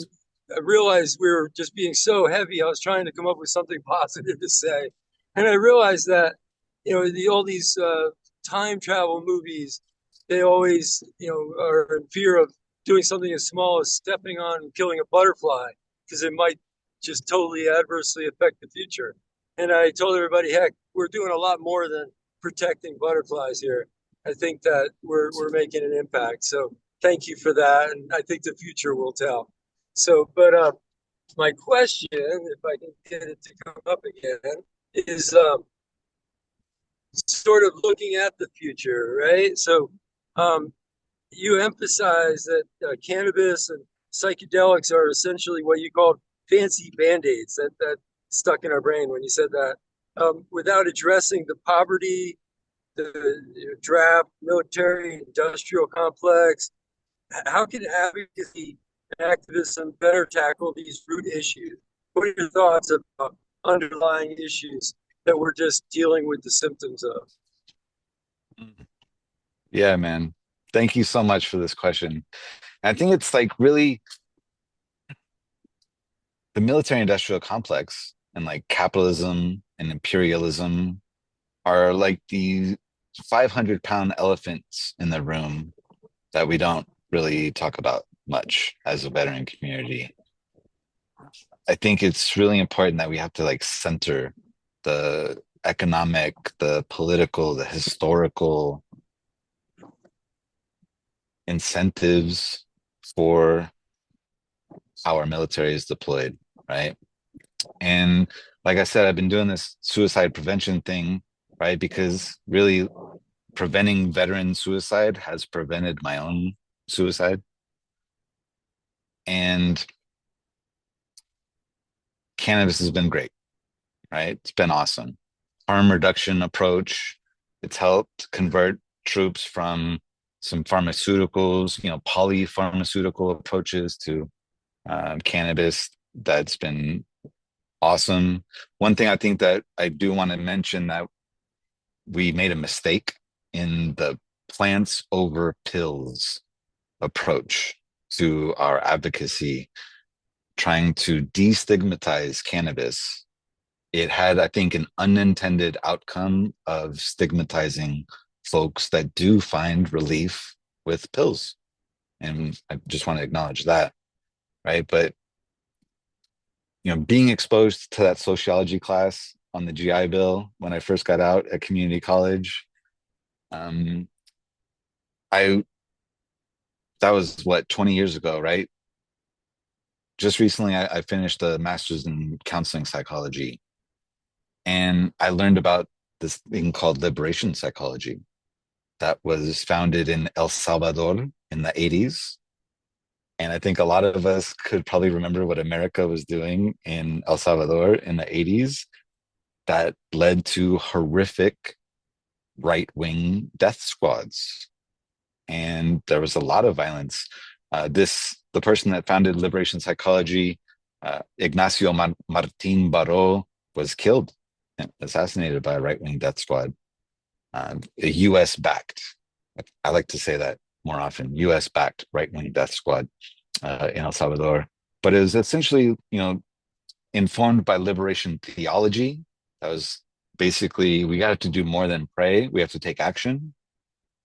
I realized we were just being so heavy. I was trying to come up with something positive to say, and I realized that all these time travel movies, they always are in fear of doing something as small as stepping on and killing a butterfly because it might just totally adversely affect the future. And I told everybody, heck, we're doing a lot more than protecting butterflies here. I think that we're making an impact. So thank you for that, and I think the future will tell. So, but my question, if I can get it to come up again, is sort of looking at the future, right? So, you emphasize that cannabis and psychedelics are essentially what you called fancy band-aids. That stuck in our brain when you said that. Without addressing the poverty, the draft military industrial complex, how can advocacy and activism better tackle these root issues? What are your thoughts about underlying issues that we're just dealing with the symptoms of? Yeah, man. Thank you so much for this question. I think it's like really the military industrial complex and like capitalism and imperialism are like the 500-pound elephants in the room that we don't really talk about much as a veteran community. I think it's really important that we have to like center the economic, the political, the historical incentives for how our military is deployed, right? And like I said, I've been doing this suicide prevention thing, right? Because really preventing veteran suicide has prevented my own suicide. And cannabis has been great, right? It's been awesome. Harm reduction approach, it's helped convert troops from some pharmaceuticals, polypharmaceutical approaches to cannabis. That's been awesome. One thing I think that I do want to mention that we made a mistake in the plants over pills approach to our advocacy, trying to destigmatize cannabis. It had, I think, an unintended outcome of stigmatizing folks that do find relief with pills. And I just want to acknowledge that, right? But being exposed to that sociology class on the GI Bill when I first got out at community college, I that was what, 20 years ago, right? Just recently, I finished a master's in counseling psychology, and I learned about this thing called liberation psychology that was founded in El Salvador in the 80s. And I think a lot of us could probably remember what America was doing in El Salvador in the 80s that led to horrific right-wing death squads. And there was a lot of violence. The person that founded liberation psychology, Ignacio Martin Baró, was killed, assassinated by a right-wing death squad, US backed. I like to say that more often, US backed right-wing death squad in El Salvador. But it was essentially, informed by liberation theology. That was basically, we got to do more than pray. We have to take action.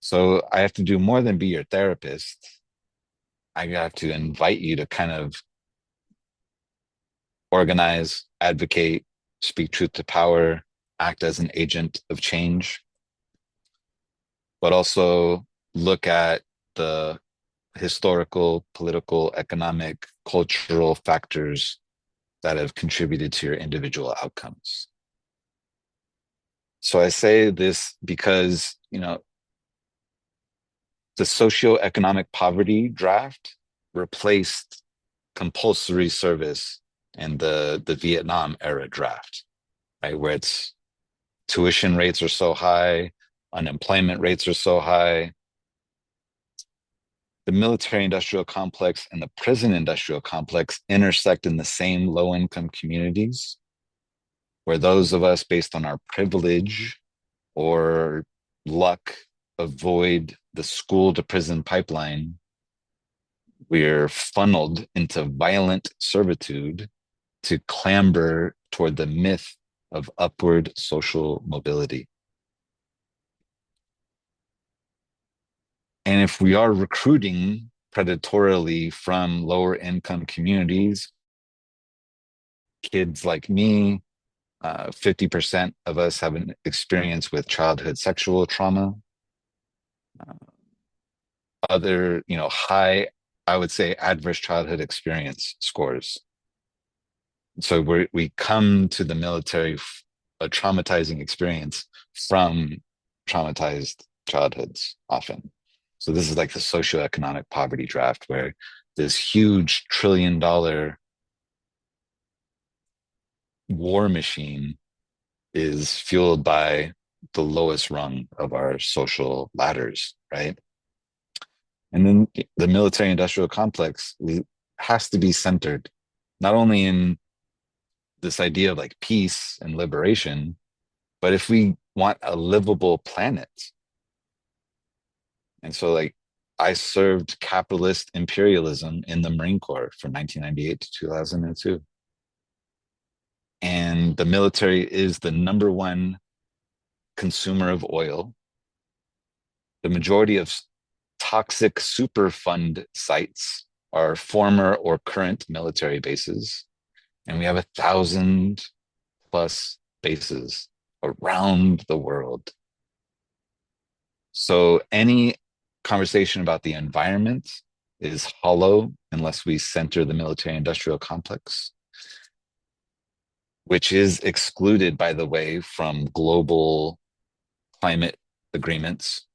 So I have to do more than be your therapist. I have to invite you to kind of organize, advocate, speak truth to power, act as an agent of change, but also look at the historical, political, economic, cultural factors that have contributed to your individual outcomes. So I say this because, the socioeconomic poverty draft replaced compulsory service and the Vietnam era draft, right? Where it's tuition rates are so high, unemployment rates are so high. The military industrial complex and the prison industrial complex intersect in the same low-income communities, where those of us based on our privilege or luck avoid the school to prison pipeline, we're funneled into violent servitude to clamber toward the myth of upward social mobility. And if we are recruiting predatorily from lower income communities, kids like me, 50% of us have an experience with childhood sexual trauma. Other, high, I would say, adverse childhood experience scores. So we come to the military a traumatizing experience from traumatized childhoods often. So this is like the socioeconomic poverty draft, where this huge $1 trillion war machine is fueled by the lowest rung of our social ladders, right? And then the military industrial complex has to be centered not only in this idea of like peace and liberation, but if we want a livable planet. And so, like, I served capitalist imperialism in the Marine Corps from 1998 to 2002. And the military is the number one consumer of oil. The majority of toxic Superfund sites are former or current military bases. And we have 1,000 plus bases around the world. So any conversation about the environment is hollow unless we center the military industrial complex, which is excluded, by the way, from global climate agreements.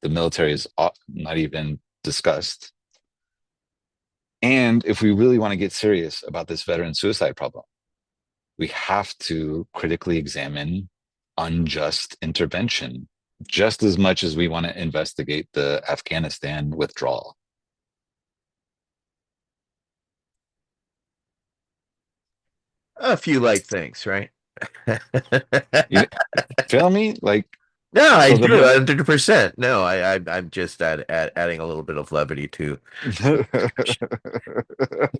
The military is not even discussed. And if we really want to get serious about this veteran suicide problem, we have to critically examine unjust intervention just as much as we want to investigate the Afghanistan withdrawal. A few light things, right? You feel me? Like, No, I so do 100%. No, I'm just adding a little bit of levity to.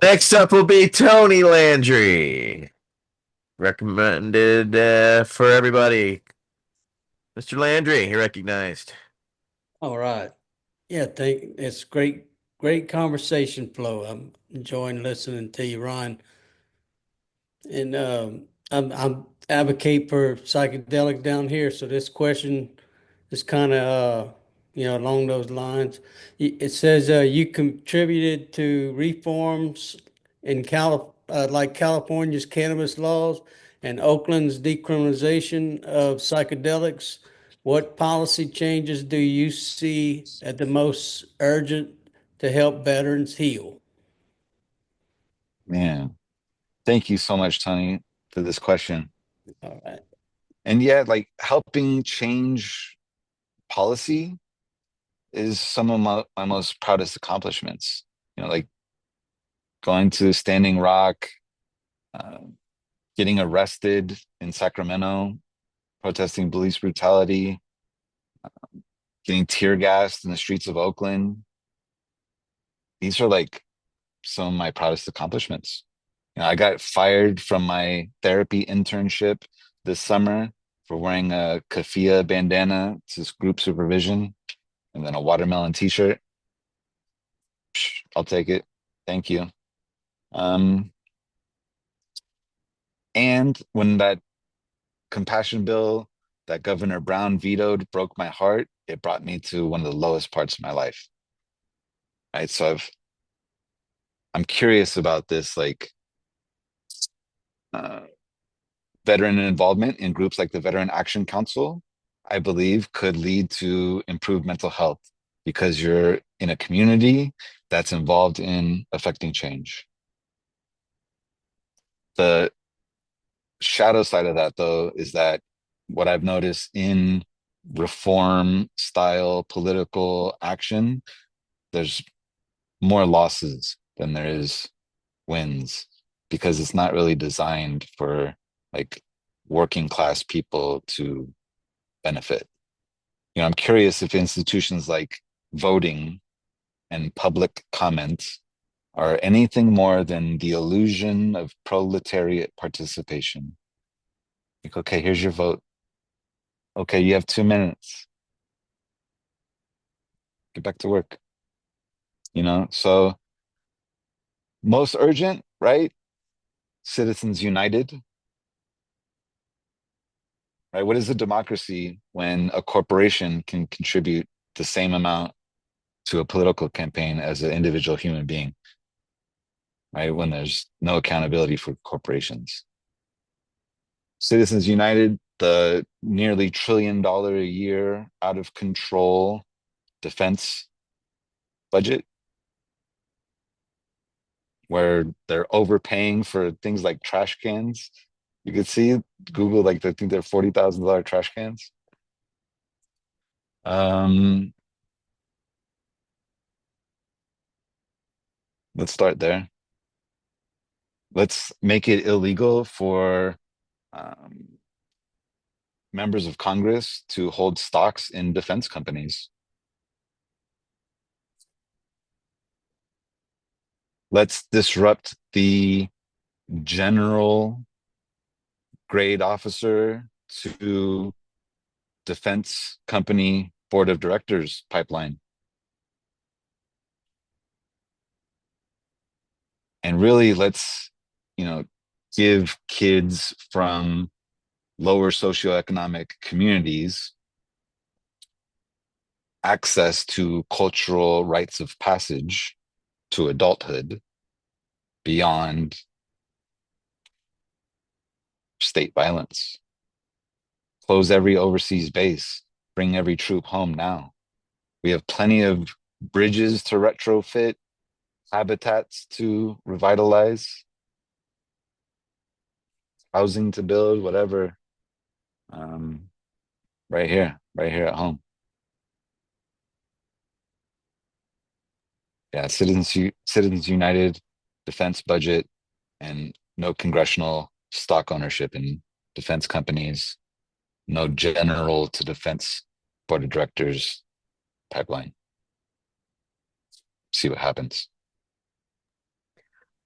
Next up will be Tony Landry, recommended for everybody. Mr. Landry, you're recognized. All right. Yeah, it's great conversation flow. I'm enjoying listening to you, Ron. And I'm advocate for psychedelic down here. So this question is kind of along those lines. It says you contributed to reforms in like California's cannabis laws and Oakland's decriminalization of psychedelics. What policy changes do you see at the most urgent to help veterans heal? Man, thank you so much, Tony, for this question. All right. And yeah, like helping change policy is some of my most proudest accomplishments. Like going to Standing Rock, uh, getting arrested in Sacramento, protesting police brutality, getting tear gassed in the streets of Oakland. These are like some of my proudest accomplishments. I got fired from my therapy internship this summer for wearing a keffiyeh bandana to group supervision and then a watermelon t-shirt. I'll take it. Thank you. And when that compassion bill that Governor Brown vetoed broke my heart, it brought me to one of the lowest parts of my life. Right. So I'm curious about this, like, veteran involvement in groups like the Veteran Action Council, I believe could lead to improved mental health because you're in a community that's involved in affecting change. The shadow side of that, though, is that what I've noticed in reform style political action, there's more losses than there is wins because it's not really designed for like working class people to benefit. I'm curious if institutions like voting and public comment are anything more than the illusion of proletariat participation. Like, okay, here's your vote. Okay, you have 2 minutes. Get back to work. So most urgent, right? Citizens United, right? What is a democracy when a corporation can contribute the same amount to a political campaign as an individual human being, right? When there's no accountability for corporations. Citizens United, the nearly $1 trillion a year out of control defense budget, where they're overpaying for things like trash cans. You could see Google, like I think they're $40,000 trash cans. Let's start there. Let's make it illegal for members of Congress to hold stocks in defense companies. Let's disrupt the general grade officer to defense company board of directors pipeline. And really, let's, give kids from lower socioeconomic communities access to cultural rites of passage to adulthood beyond state violence. Close every overseas base, bring every troop home now. We have plenty of bridges to retrofit, habitats to revitalize, housing to build, whatever. Right here at home. Yeah, Citizens United, defense budget, and no congressional stock ownership in defense companies, no general to defense board of directors pipeline. See what happens.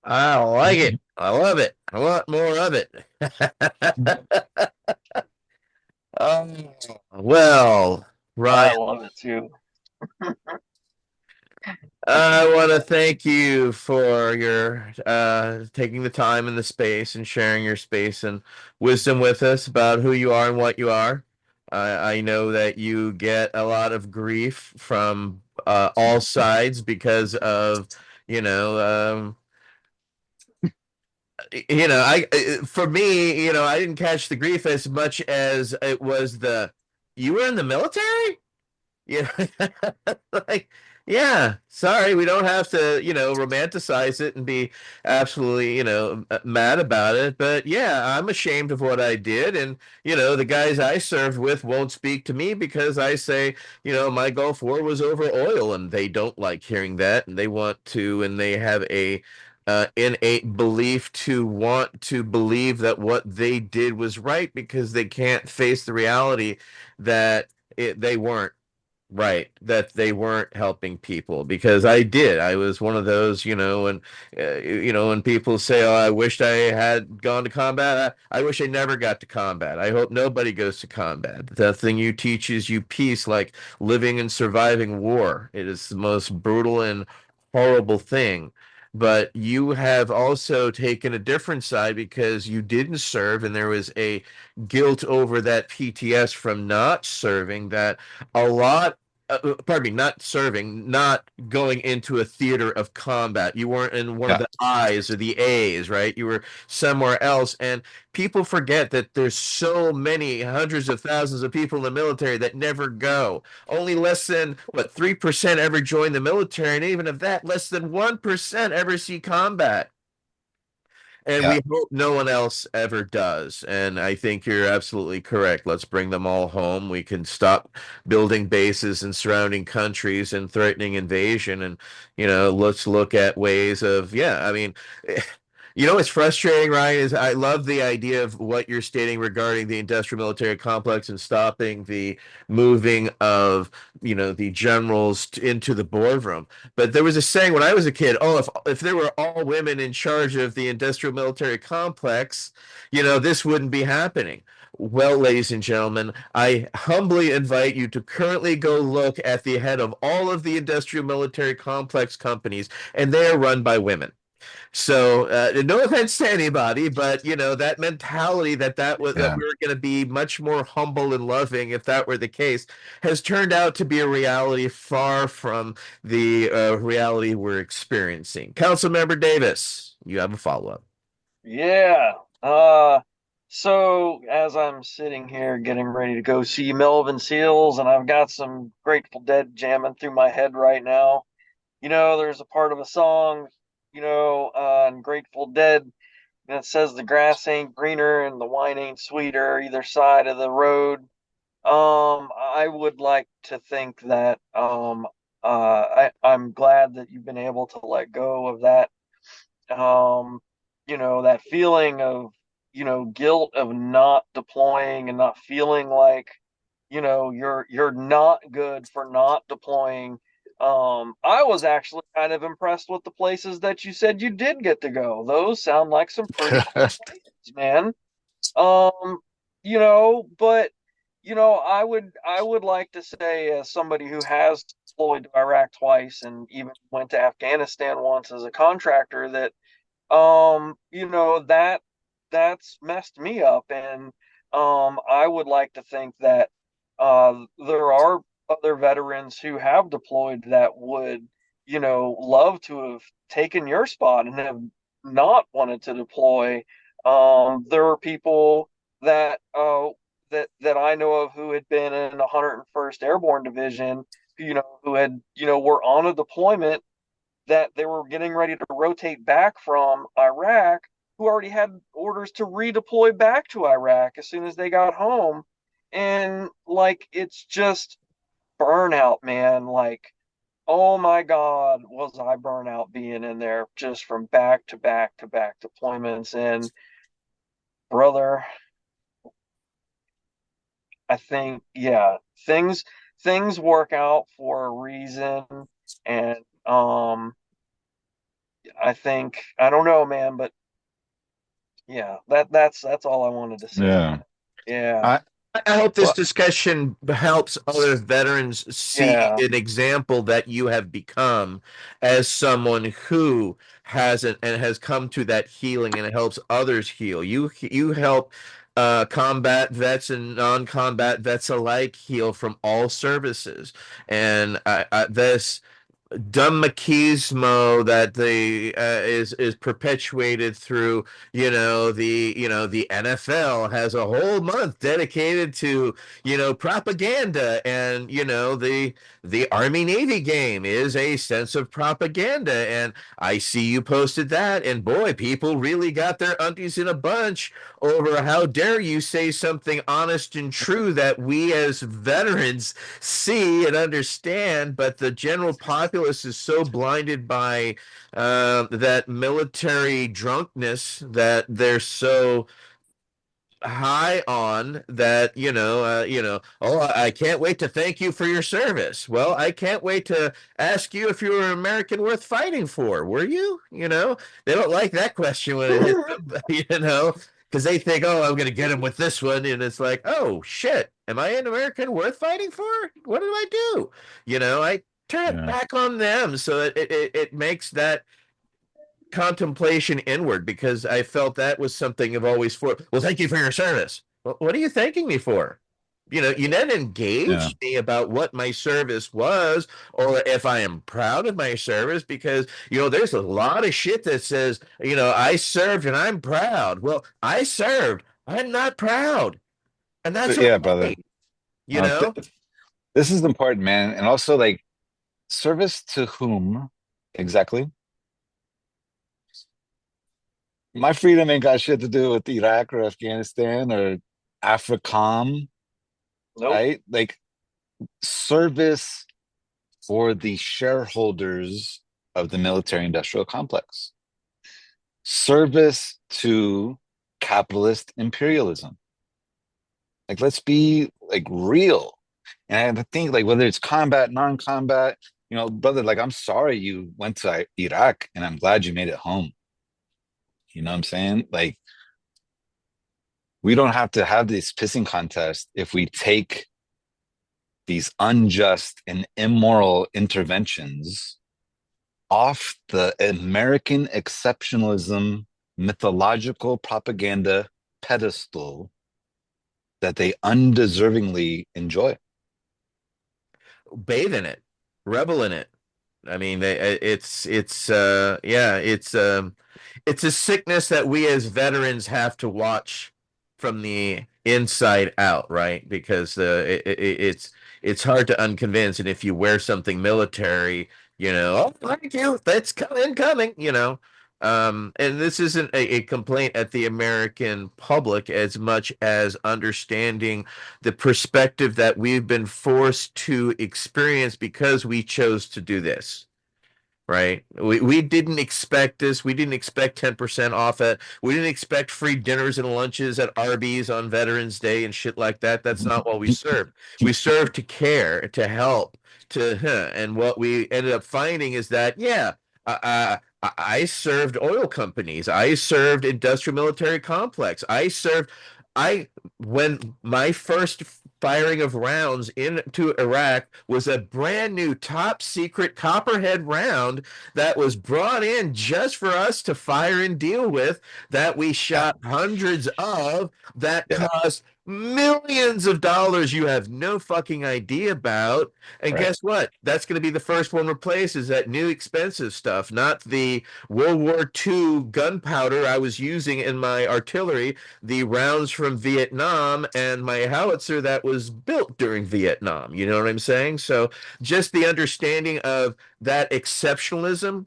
I like it. I love it. I want more of it. Well, I Ryan, love it too. I want to thank you for your taking the time and the space and sharing your space and wisdom with us about who you are and what you are. I know that you get a lot of grief from all sides because of, you know, for me, I didn't catch the grief as much as it was you were in the military? Yeah. Like, yeah, sorry, we don't have to, romanticize it and be absolutely, mad about it. But yeah, I'm ashamed of what I did. And, the guys I served with won't speak to me because I say, my Gulf War was over oil, and they don't like hearing that. And they want to, and they have a innate belief to want to believe that what they did was right because they can't face the reality that they weren't. Right, that they weren't helping people because I did. I was one of those, and when people say, "Oh, I wished I had gone to combat," I wish I never got to combat. I hope nobody goes to combat. The thing you teach is you peace, like living and surviving war. It is the most brutal and horrible thing. But you have also taken a different side because you didn't serve, and there was a guilt over that PTS from not serving that a lot pardon me, not serving, not going into a theater of combat. You weren't in one of Yeah, the I's or the A's, right? You were somewhere else. And people forget that there's so many hundreds of thousands of people in the military that never go. Only less than, 3% ever join the military. And even of that, less than 1% ever see combat. And yeah, we hope no one else ever does. And I think you're absolutely correct. Let's bring them all home. We can stop building bases in surrounding countries and threatening invasion. And, let's look at ways of, yeah, I mean, You know what's frustrating, Ryan, is I love the idea of what you're stating regarding the industrial military complex and stopping the moving of, the generals into the boardroom. But there was a saying when I was a kid, oh, if there were all women in charge of the industrial military complex, this wouldn't be happening. Well, ladies and gentlemen, I humbly invite you to currently go look at the head of all of the industrial military complex companies, and they are run by women. So, no offense to anybody, but that mentality that Yeah. we were going to be much more humble and loving, if that were the case, has turned out to be a reality far from the reality we're experiencing. Councilmember Davis, you have a follow-up. Yeah. So as I'm sitting here getting ready to go see Melvin Seals, and I've got some Grateful Dead jamming through my head right now. There's a part of a song, on Grateful Dead that says the grass ain't greener and the wine ain't sweeter either side of the road. I would like to think that I'm glad that you've been able to let go of that, that feeling of, guilt of not deploying and not feeling like, you're not good for not deploying. I was actually kind of impressed with the places that you said you did get to go. Those sound like some pretty cool places, man. Um, but I would like to say, as somebody who has deployed to Iraq twice and even went to Afghanistan once as a contractor, that that's messed me up, and I would like to think that there are other veterans who have deployed that would, love to have taken your spot and have not wanted to deploy. There were people that I know of who had been in the 101st Airborne Division, who had, were on a deployment that they were getting ready to rotate back from Iraq, who already had orders to redeploy back to Iraq as soon as they got home. And like, it's just burnout, man. Like, oh my God, was I burnout being in there just from back to back to back deployments. And brother, I think, yeah, things work out for a reason. And I think, I don't know, man, but yeah, that's all I wanted to say. Yeah. Yeah. I I hope this well, discussion helps other veterans see Yeah. an example that you have become as someone who has come to that healing, and it helps others heal. You help combat vets and non-combat vets alike heal from all services, and this dumb machismo that the is perpetuated through the NFL has a whole month dedicated to propaganda, and the Army Navy game is a sense of propaganda, and I see you posted that, and boy, people really got their undies in a bunch over how dare you say something honest and true that we as veterans see and understand, but the general populace is so blinded by that military drunkenness that they're so high on that oh, I can't wait to thank you for your service. Well, I can't wait to ask you if you were an American worth fighting for. Were you? They don't like that question when it hits them, because they think, oh, I'm going to get him with this one, and it's like, oh shit, am I an American worth fighting for? What did I do? I turn it yeah. back on them, so it makes that contemplation inward, because I felt that was something I've always for. Well, thank you for your service. Well, what are you thanking me for? You didn't Yeah. engage me about what my service was, or if I am proud of my service, because there's a lot of shit that says I served and I'm proud. Well, I served, I'm not proud, and that's Yeah, brother. okay. you know This is important, man. And also, like, service to whom exactly? My freedom ain't got shit to do with Iraq or Afghanistan or AFRICOM, Nope. right? Like, service for the shareholders of the military industrial complex. service to capitalist imperialism. Like, let's be like real. And I think like whether it's combat, non-combat, brother, like I'm sorry you went to Iraq and I'm glad you made it home. You know what I'm saying? Like we don't have to have this pissing contest if we take these unjust and immoral interventions off the American exceptionalism mythological propaganda pedestal that they undeservingly enjoy. Bathe in it, revel in it. I mean, it's a sickness that we as veterans have to watch from the inside out, right? Because it's hard to unconvince, and if you wear something military, oh, thank you, that's coming, and this isn't a complaint at the American public as much as understanding the perspective that we've been forced to experience because we chose to do this. Right. We didn't expect this. We didn't expect 10% off it. We didn't expect free dinners and lunches at Arby's on Veterans Day and shit like that. That's not what we served. We served to care, to help, and what we ended up finding is that, yeah, I served oil companies. I served industrial military complex. I when my first firing of rounds into Iraq was a brand new top secret copperhead round that was brought in just for us to fire and deal with, that we shot hundreds of, that Yeah. cost millions of dollars you have no fucking idea about. And Right. guess what? That's going to be the first one replaced, is that new expensive stuff, not the World War II gunpowder I was using in my artillery, the rounds from Vietnam, and my howitzer that was built during Vietnam. You know what I'm saying? So just the understanding of that exceptionalism.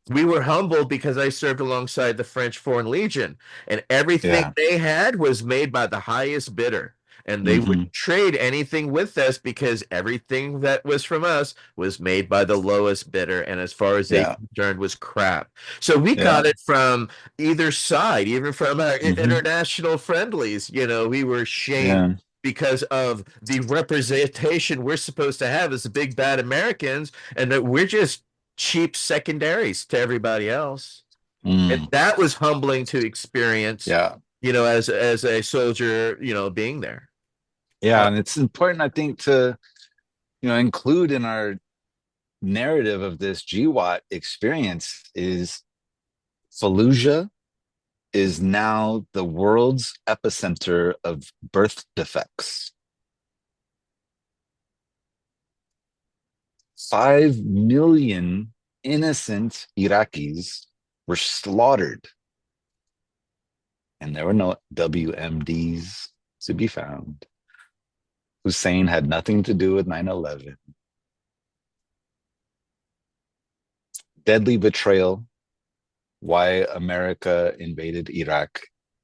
We were humbled because I served alongside the French Foreign Legion, and everything Yeah. they had was made by the highest bidder. And they Mm-hmm. wouldn't trade anything with us because everything that was from us was made by the lowest bidder. And as far as they Yeah. concerned, was crap. So we Yeah. got it from either side, even from our Mm-hmm. international friendlies. We were shamed Yeah. because of the representation we're supposed to have as the big bad Americans, and that we're just cheap secondaries to everybody else. And Mm. that was humbling to experience, Yeah. as a soldier, being there. Yeah. And it's important, I think, to, include in our narrative of this GWAT experience is Fallujah is now the world's epicenter of birth defects. 5 million innocent Iraqis were slaughtered, and there were no WMDs to be found. Hussein had nothing to do with 9/11. Deadly Betrayal: Why America Invaded Iraq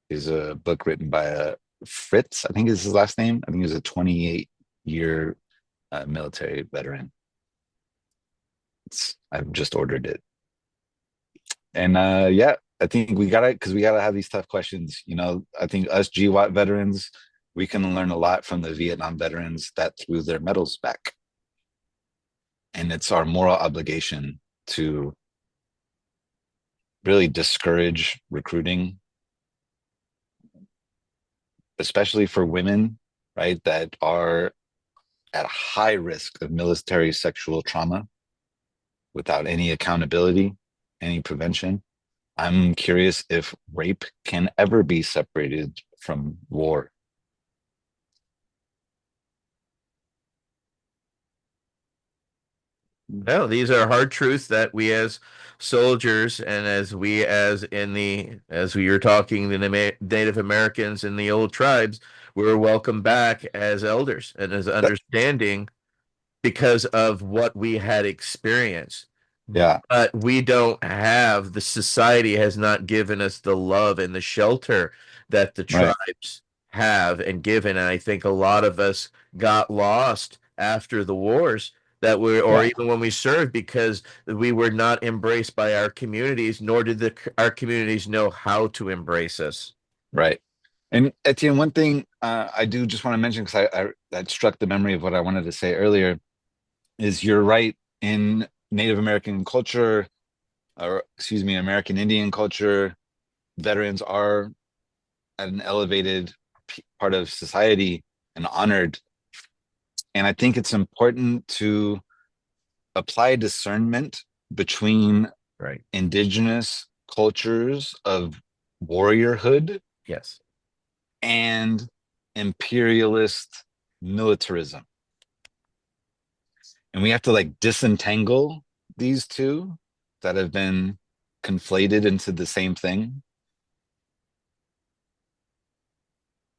is a book written by Fritz, I think is his last name. I think he was a 28-year military veteran. I've just ordered it. And yeah, I think we gotta have these tough questions. I think us GWAT veterans, we can learn a lot from the Vietnam veterans that threw their medals back. And it's our moral obligation to really discourage recruiting, especially for women, right, that are at high risk of military sexual trauma without any accountability, any prevention. I'm curious if rape can ever be separated from war. No, these are hard truths that we as soldiers, and as we as we were talking, the Native Americans and the old tribes, we were welcomed back as elders and as That, understanding because of what we had experienced. yeah, But we don't have, the society has not given us the love and the shelter that the right. tribes have and given. And I think a lot of us got lost after the wars, that we, or Yeah. even when we served, because we were not embraced by our communities, nor did our communities know how to embrace us. Right. And Etienne, one thing I do just want to mention, because that struck the memory of what I wanted to say earlier, is you're right. In Native American culture, or excuse me, American Indian culture, veterans are at an elevated part of society and honored. And I think it's important to apply discernment between Right. indigenous cultures of warriorhood Yes. and imperialist militarism. And we have to like disentangle these two that have been conflated into the same thing.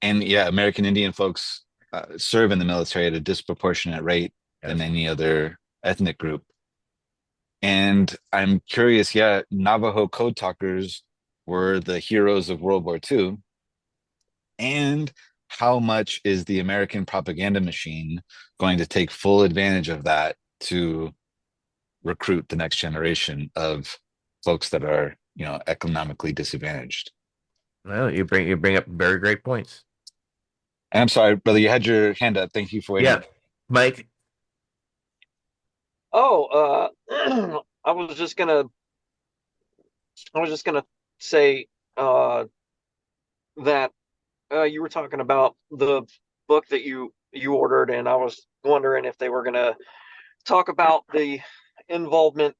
And yeah, American Indian folks serve in the military at a disproportionate rate than any other ethnic group. And I'm curious, yeah, Navajo code talkers were the heroes of World War II. And how much is the American propaganda machine going to take full advantage of that to recruit the next generation of folks that are, economically disadvantaged? Well, you bring up very great points. And I'm sorry, brother, you had your hand up. Thank you for waiting. Yeah, Mike. Oh, I was just gonna say that you were talking about the book that you ordered, and I was wondering if they were gonna talk about the involvement.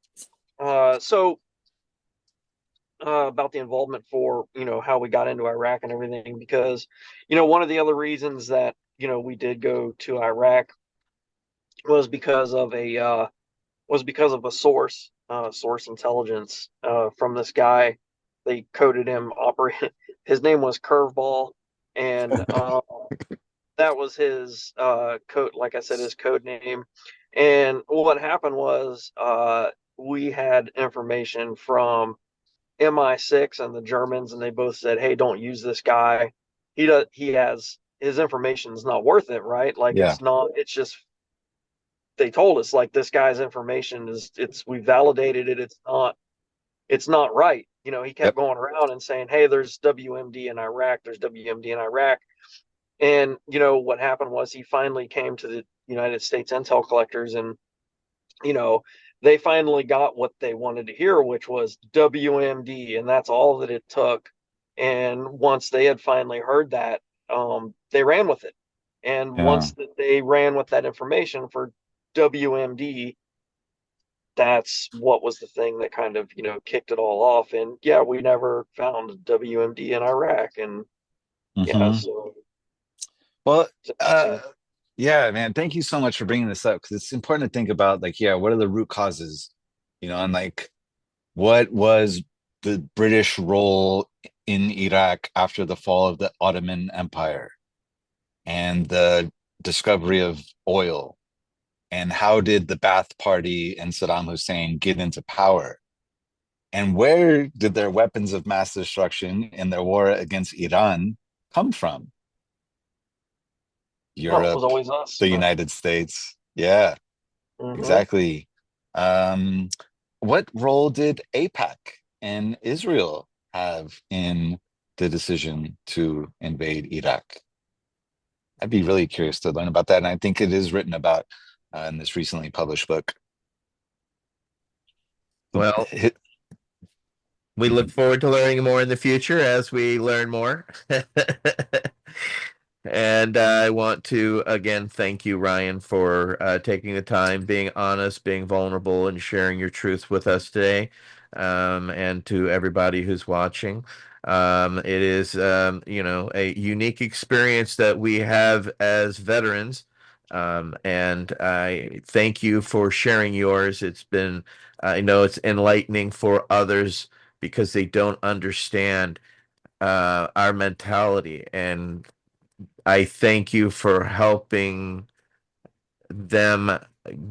About the involvement for how we got into Iraq and everything, because one of the other reasons that we did go to Iraq was because of a source intelligence from this guy. They coded him operate. His name was Curveball, and that was his code. Like I said, his code name. And what happened was we had information from MI6 and the Germans, and they both said, "Hey, don't use this guy. He has his information's not worth it, right? Like Yeah. it's not. It's just they told us like this guy's information is we validated it. It's not right. He kept Yep. going around and saying, "Hey, there's WMD in Iraq. There's WMD in Iraq." And what happened was he finally came to the United States intel collectors, and you know they finally got what they wanted to hear, which was WMD, and that's all that it took. And once they had finally heard that, they ran with it. And Yeah. once that they ran with that information for WMD, that's what was the thing that kind of kicked it all off. And yeah, we never found WMD in Iraq, and yeah, Hmm. so Well, it's interesting. yeah, man, thank you so much for bringing this up, because it's important to think about, like, yeah, what are the root causes, and like, what was the British role in Iraq after the fall of the Ottoman Empire and the discovery of oil? And how did the Ba'ath Party and Saddam Hussein get into power? And where did their weapons of mass destruction in their war against Iran come from? No, it was Europe, always us. the United States. Yeah, Mm-hmm. exactly. Um, what role did AIPAC and Israel have in the decision to invade Iraq? I'd be really curious to learn about that. And I think it is written about in this recently published book. Well, we look forward to learning more in the future as we learn more. And I want to again thank you, Ryan, for taking the time, being honest, being vulnerable, and sharing your truth with us today. And to everybody who's watching, it is a unique experience that we have as veterans. And I thank you for sharing yours. It's been, I know it's enlightening for others because they don't understand our mentality. And I thank you for helping them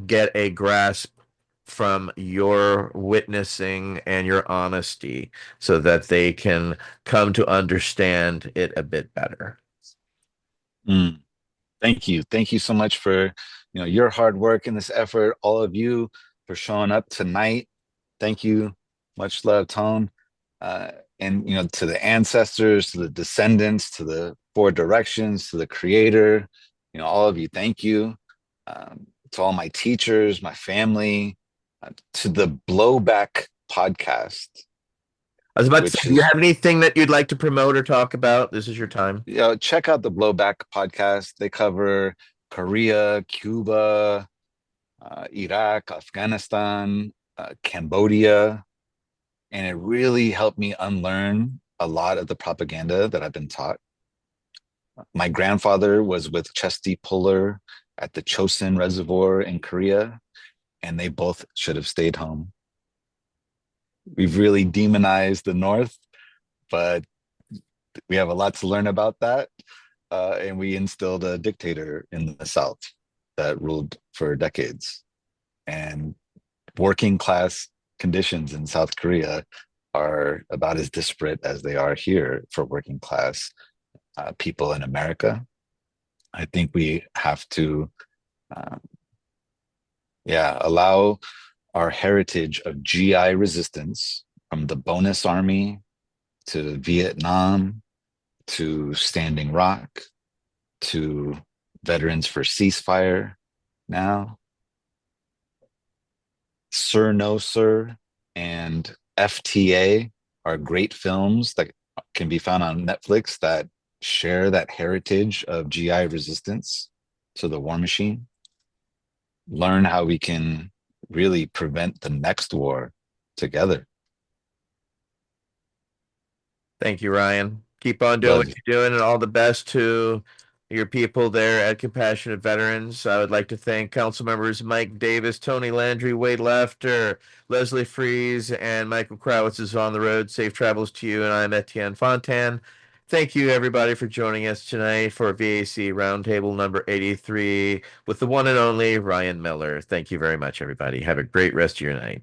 get a grasp from your witnessing and your honesty so that they can come to understand it a bit better. Mm, thank you. Thank you so much for your hard work in this effort, all of you for showing up tonight. Thank you. Much love, Tone. And to the ancestors, to the descendants, to the four directions, to the creator, all of you, thank you. To all my teachers, my family, to the Blowback podcast. I was about to say, do you have anything that you'd like to promote or talk about? This is your time. Check out the Blowback podcast. They cover Korea, Cuba, Iraq, Afghanistan, Cambodia, and it really helped me unlearn a lot of the propaganda that I've been taught. My grandfather was with Chesty Puller at the Chosin Reservoir in Korea, and they both should have stayed home. We've really demonized the North, but we have a lot to learn about that. And we instilled a dictator in the South that ruled for decades. And working class conditions in South Korea are about as disparate as they are here for working class people in America. I think we have to, allow our heritage of GI resistance from the Bonus Army to Vietnam to Standing Rock to Veterans for Ceasefire now. Sir No Sir and FTA are great films that can be found on Netflix that share that heritage of GI resistance to the war machine. Learn how we can really prevent the next war together. Thank you, Ryan. Keep on doing what you're doing, and all the best to your people there at Compassionate Veterans. I would like to thank council members Mike Davis, Tony Landry, Wade Lefter, Leslie Fries, and Michael Krawitz is on the road. Safe travels to you, and I'm Etienne Fontan. Thank you, everybody, for joining us tonight for V.A.C. Roundtable number 83 with the one and only Ryan Miller. Thank you very much, everybody. Have a great rest of your night.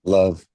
Love.